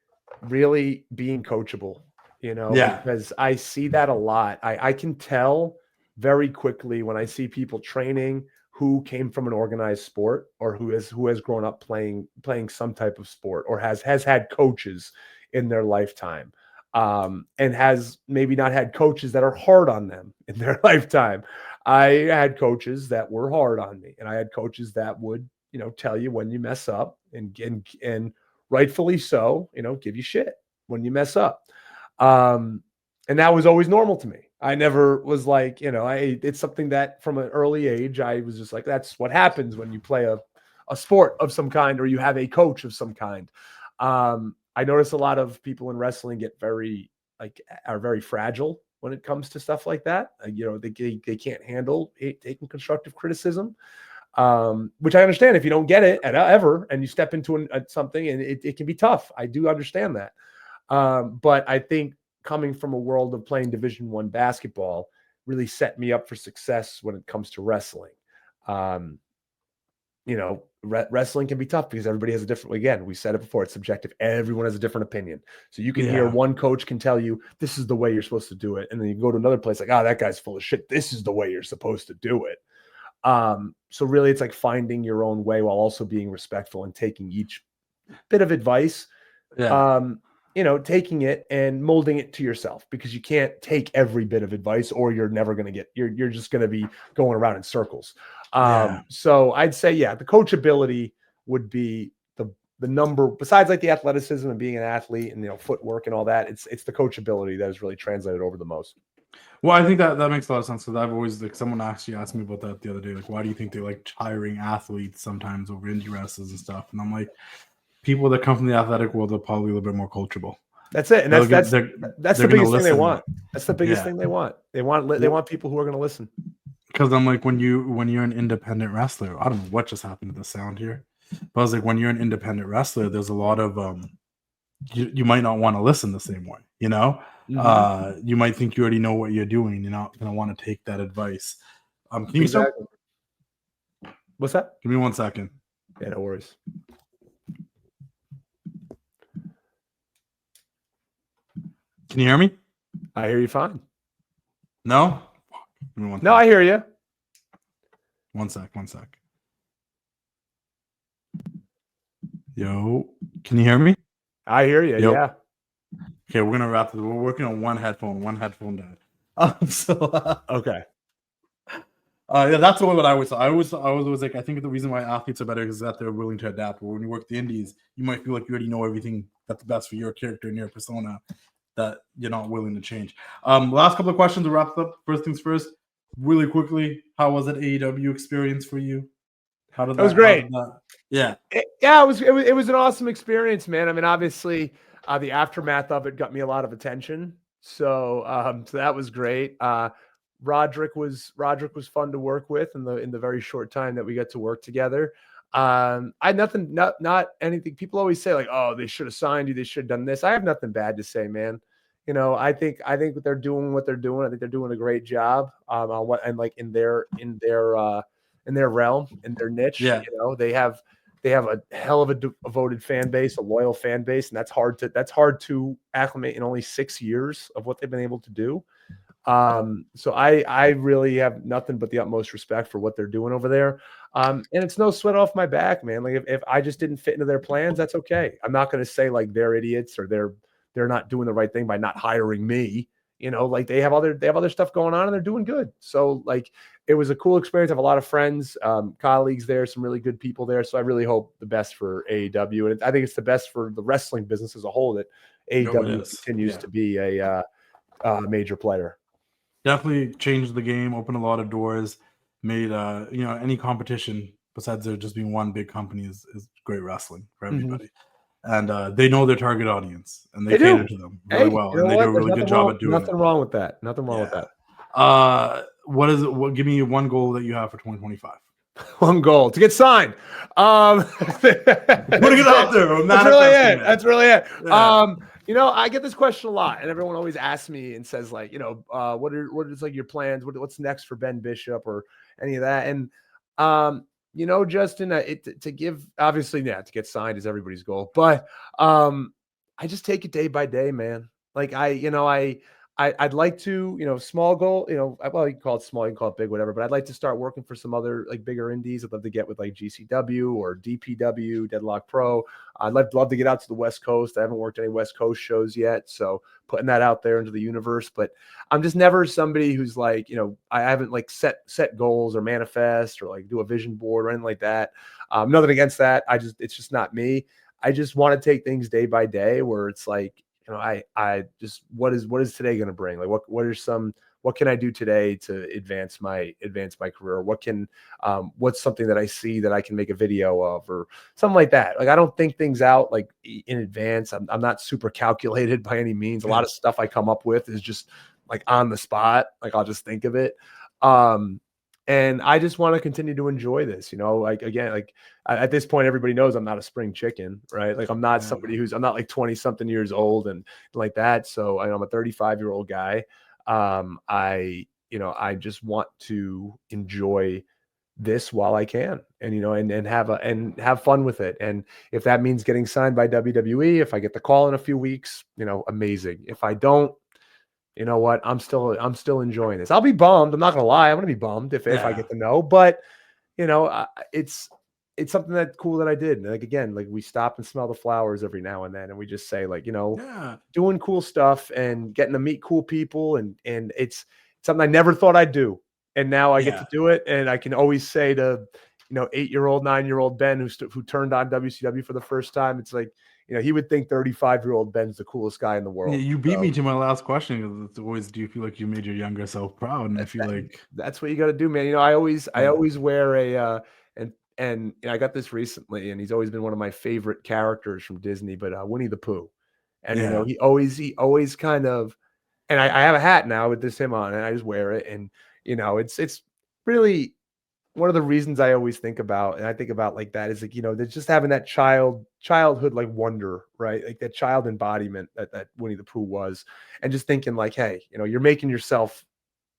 really being coachable, because I see that a lot. I can tell very quickly when I see people training who came from an organized sport, or who has grown up playing some type of sport, or has had coaches in their lifetime, and has maybe not had coaches that are hard on them in their lifetime. I had coaches that were hard on me, and I had coaches that would tell you when you mess up, and rightfully so, give you shit when you mess up. And that was always normal to me. I never was like, it's something that from an early age, I was just like, that's what happens when you play a sport of some kind, or you have a coach of some kind. I notice a lot of people in wrestling are very fragile when it comes to stuff like that. They can't handle taking constructive criticism. Which I understand if you don't get it ever, and you step into something, and it can be tough. I do understand that. But I think coming from a world of playing Division I basketball really set me up for success when it comes to wrestling. Wrestling can be tough because everybody has a different, again, we said it before, it's subjective. Everyone has a different opinion. So you can hear one coach can tell you, this is the way you're supposed to do it. And then you go to another place like, that guy's full of shit. This is the way you're supposed to do it. So really it's like finding your own way while also being respectful and taking each bit of advice, taking it and molding it to yourself, because you can't take every bit of advice, or you're never going to you're just going to be going around in circles. So I'd say, the coachability would be the number, besides like the athleticism and being an athlete and, footwork and all that. It's the coachability that has really translated over the most. Well, I think that makes a lot of sense, because I've always, like, someone actually asked me about that the other day. Like, why do you think they like hiring athletes sometimes over indie wrestlers and stuff? And I'm like, people that come from the athletic world are probably a little bit more coachable. That's it, and that's the biggest thing they want. That's the biggest thing they want. They want people who are going to listen. Because I'm like, when you're an independent wrestler, I don't know what just happened to the sound here, but I was like, when you're an independent wrestler, there's a lot of you might not want to listen the same way, Mm-hmm. You might think you already know what you're doing. You're not going to want to take that advice. Can you stop? What's that? Give me 1 second. Yeah, no worries. Can you hear me? I hear you fine. No? Give me 1 second. No, I hear you. One sec. Yo, can you hear me? I hear you. Yo. Yeah. Okay, we're gonna wrap this. We're working on one headphone died. Okay. Yeah, that's what I always thought. I was like, I think the reason why athletes are better is that they're willing to adapt. But when you work the indies, you might feel like you already know everything that's best for your character and your persona, that you're not willing to change. Last couple of questions to wrap up. First things first, really quickly, how was it AEW experience for you? How did that? It was great. Yeah. It was an awesome experience, man. I mean, obviously, the aftermath of it got me a lot of attention. So that was great. Roderick was fun to work with in the very short time that we got to work together. I had nothing, not anything. People always say like, "Oh, they should have signed you. They should have done this." I have nothing bad to say, man. You know, I think they're doing what they're doing. I think they're doing a great job on what and like in their realm, in their niche. Yeah. You know, they have a hell of a devoted fan base, a loyal fan base, and that's hard to acclimate in only 6 years of what they've been able to do. So I really have nothing but the utmost respect for what they're doing over there. And it's no sweat off my back, man. Like if I just didn't fit into their plans, that's okay. I'm not going to say like they're idiots or they're not doing the right thing by not hiring me. You know, like they have other stuff going on and they're doing good. So like it was a cool experience. I have a lot of friends, colleagues there, some really good people there. So I really hope the best for AEW. And I think it's the best for the wrestling business as a whole that AEW continues to be a major player. Definitely changed the game, opened a lot of doors, made any competition besides there just being one big company is great wrestling for everybody. And they know their target audience and they cater to them really well. And they do a really good job at doing it. Nothing wrong with that. Nothing wrong with that. What is it? Give me one goal that you have for 2025. One goal to get signed. Putting it out there. That's really it. Yeah. You know, I get this question a lot, and everyone always asks me and says, like, you know, what is like your plans? What's next for Ben Bishop or any of that? And you know, Justin, to give obviously, to get signed is everybody's goal, but I just take it day by day, man. Like I'd like to, you know, small goal, you know, well, you can call it small, you can call it big, whatever, but I'd like to start working for some other like bigger indies. I'd love to get with like GCW or DPW, Deadlock Pro. I'd love to get out to the West Coast. I haven't worked any West Coast shows yet. So putting that out there into the universe, but I'm just never somebody who's like, you know, I haven't like set goals or manifest or like do a vision board or anything like that. Nothing against that. It's just not me. I just want to take things day by day where it's like, you know, I just, what is today going to bring? Like, what can I do today to advance my career? What's something that I see that I can make a video of or something like that? Like, I don't think things out like in advance. I'm not super calculated by any means. A lot of stuff I come up with is just like on the spot. Like I'll just think of it. And I just want to continue to enjoy this, you know, like, again, like at this point, everybody knows I'm not a spring chicken, right? Like I'm not somebody I'm not like 20 something years old and like that. So I'm a 35-year-old guy. I just want to enjoy this while I can and, you know, and have fun with it. And if that means getting signed by WWE, if I get the call in a few weeks, you know, amazing. If I don't, you know what? I'm still enjoying this. I'll be bummed. I'm not gonna lie. I'm gonna be bummed if I get to know. But you know, it's something that's cool that I did. And like again, like we stop and smell the flowers every now and then, and we just say like, you know, doing cool stuff and getting to meet cool people, and it's something I never thought I'd do, and now I get to do it, and I can always say to, you know, 8-year-old, 9-year-old Ben who turned on WCW for the first time, it's like, you know, he would think 35-year-old Ben's the coolest guy in the world. Yeah, you beat me to my last question. It's always, do you feel like you made your younger self proud? And I feel like that's what you got to do, man. You know, I always wear a and I got this recently, and he's always been one of my favorite characters from Disney, but Winnie the Pooh. And you know, he always kind of, and I have a hat now with him on, and I just wear it, and you know, it's really one of the reasons I always think about, and I think about like that is like, you know, there's just having that childhood like wonder, right? Like that child embodiment that Winnie the Pooh was, and just thinking like, hey, you know, you're making yourself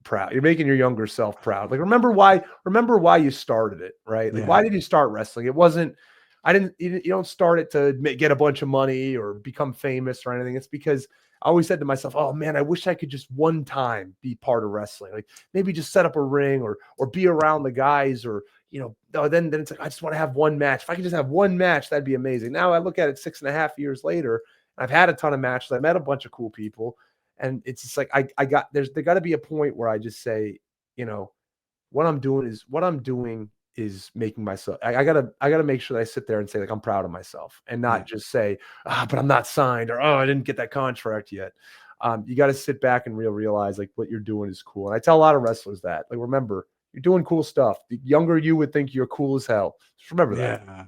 proud. You're making your younger self proud. Like remember why you started it, right? Like why did you start wrestling? It wasn't, you don't start it to get a bunch of money or become famous or anything. It's because I always said to myself, oh man, I wish I could just one time be part of wrestling. Like maybe just set up a ring or be around the guys, or, you know, then it's like, I just want to have one match. If I could just have one match, that'd be amazing. Now I look at it 6.5 years later, I've had a ton of matches. I met a bunch of cool people, and it's just like there got to be a point where I just say, what I'm doing is making myself. I gotta make sure that I sit there and say like I'm proud of myself, and not just say, but I'm not signed, or I didn't get that contract yet. You got to sit back and realize like what you're doing is cool. And I tell a lot of wrestlers that, like, remember, you're doing cool stuff. The younger you would think you're cool as hell. Just remember that. Yeah.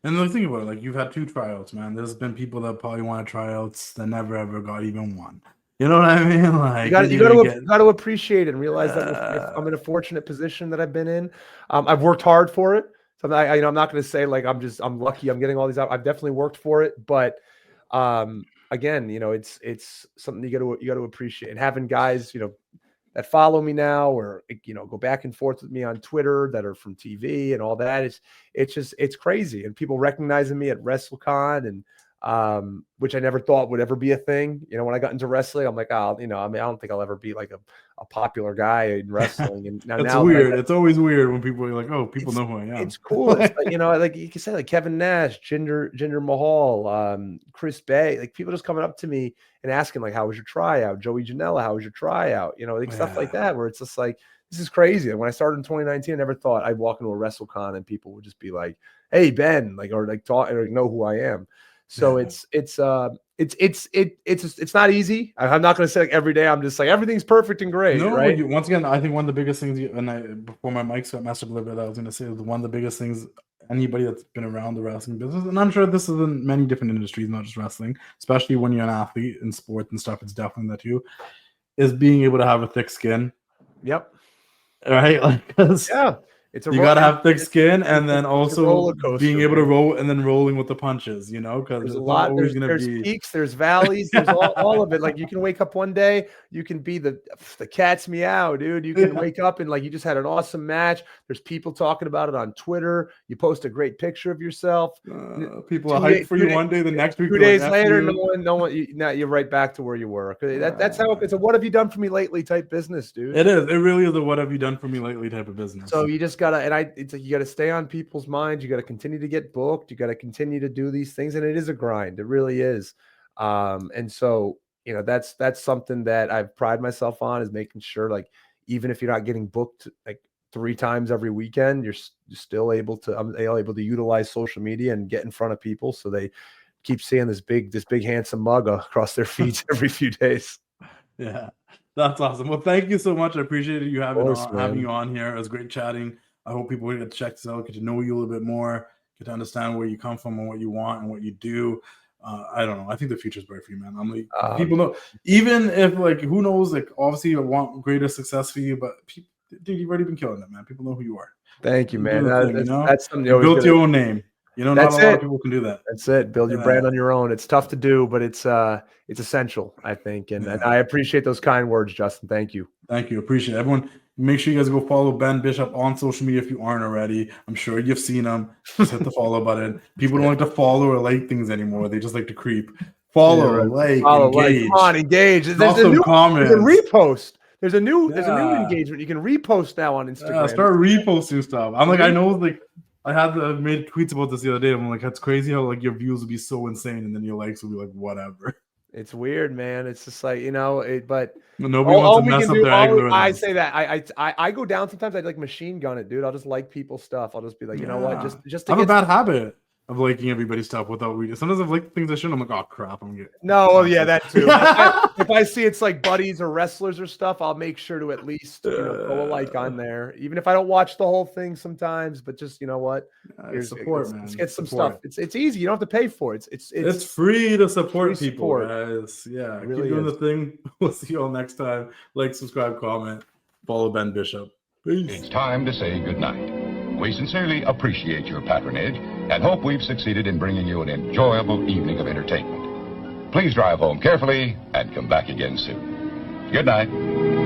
And the thing about it, like, you've had 2 tryouts, man. There's been people that probably wanted tryouts that never ever got even one. You know what I mean? Like, you got to appreciate it and realize that I'm in a fortunate position that I've been in. I've worked hard for it. So I'm not going to say like I'm lucky I'm getting all these out. I've definitely worked for it, but again, it's something you got to appreciate. And having guys, that follow me now, or go back and forth with me on Twitter that are from TV and all that, it's crazy. And people recognizing me at WrestleCon, and which I never thought would ever be a thing. When I got into wrestling, I'm like, I don't think I'll ever be like a popular guy in wrestling. And now weird. It's always weird when people are like, oh, people know who I am. It's cool. It's like, like you can say like Kevin Nash, Jinder Mahal, Chris Bay, like people just coming up to me and asking like, how was your tryout? Joey Janela, how was your tryout? Stuff like that, where it's just like, this is crazy. And when I started in 2019, I never thought I'd walk into a WrestleCon and people would just be like, hey, Ben, like, or like talk or know who I am. So it's not easy. I'm not going to say like every day I'm just like everything's perfect and great. No, right? Once again, I think one of the biggest things, before my mics got messed up a little bit, I was going to say one of the biggest things anybody that's been around the wrestling business, and I'm sure this is in many different industries, not just wrestling, especially when you're an athlete in sports and stuff, it's definitely that too, is being able to have a thick skin. Yep. Right? Like, you gotta have thick skin, and then also being able to roll, and then rolling with the punches, because there's a lot. There's peaks, there's valleys, there's all of it. Like, you can wake up one day, you can be the cat's meow, dude. You can wake up and like you just had an awesome match. There's people talking about it on Twitter. You post a great picture of yourself. People are hyped for you one day, the next week 2 days later, no one. You're right back to where you were. That's how it's a "what have you done for me lately" type business, dude. It is. It really is a "what have you done for me lately" type of business. So you just it's like you gotta stay on people's minds. You gotta continue to get booked. You gotta continue to do these things, and it is a grind. It really is. And so that's something that I've prided myself on, is making sure, like, even if you're not getting booked like 3 times every weekend, you're still able to. I'm able to utilize social media and get in front of people, so they keep seeing this big handsome mug across their feeds every few days. Yeah, that's awesome. Well, thank you so much. I appreciate you having you on here. It was great chatting. I hope people get to check this out, get to know you a little bit more, get to understand where you come from and what you want and what you do. I don't know. I think the future's bright for you, man. I'm like, people know, even if like, who knows, like, obviously I want greater success for you, but dude, you've already been killing it, man. People know who you are. Thank you, man. That's something you built your own name. Not a lot of people can do that. That's it. Build your brand on your own. It's tough to do, but it's essential, I think. And I appreciate those kind words, Justin. Thank you. Thank you. Appreciate it. Everyone, make sure you guys go follow Ben Bishop on social media if you aren't already. I'm sure you've seen him. Just hit the follow button. People don't like to follow or like things anymore. They just like to creep. Follow, engage. Come on, engage. There's a new comment. You can repost. There's a new engagement. You can repost now on Instagram. Yeah, start reposting stuff. I'm like, I know, like, I made tweets about this the other day. I'm like, that's crazy how like your views will be so insane, and then your likes will be like whatever. It's weird, man. It's just like, but nobody wants to mess up their algorithm. I say that I go down sometimes. I like machine gun it, dude. I'll just like people's stuff. I'll just be like, you know what, just to I have a bad habit of liking everybody's stuff without reading. Sometimes I've liked things I shouldn't. I'm like, oh crap, I'm getting. No, yeah, that too. if I see it's like buddies or wrestlers or stuff, I'll make sure to at least go a like on there, even if I don't watch the whole thing sometimes. But just, you know what, support, man. Let's get some stuff. It's easy. You don't have to pay for it. It's free to support people, guys. Yeah, it really keep doing the thing. We'll see you all next time. Like, subscribe, comment, follow Ben Bishop. Peace. It's time to say goodnight. We sincerely appreciate your patronage and hope we've succeeded in bringing you an enjoyable evening of entertainment. Please drive home carefully and come back again soon. Good night.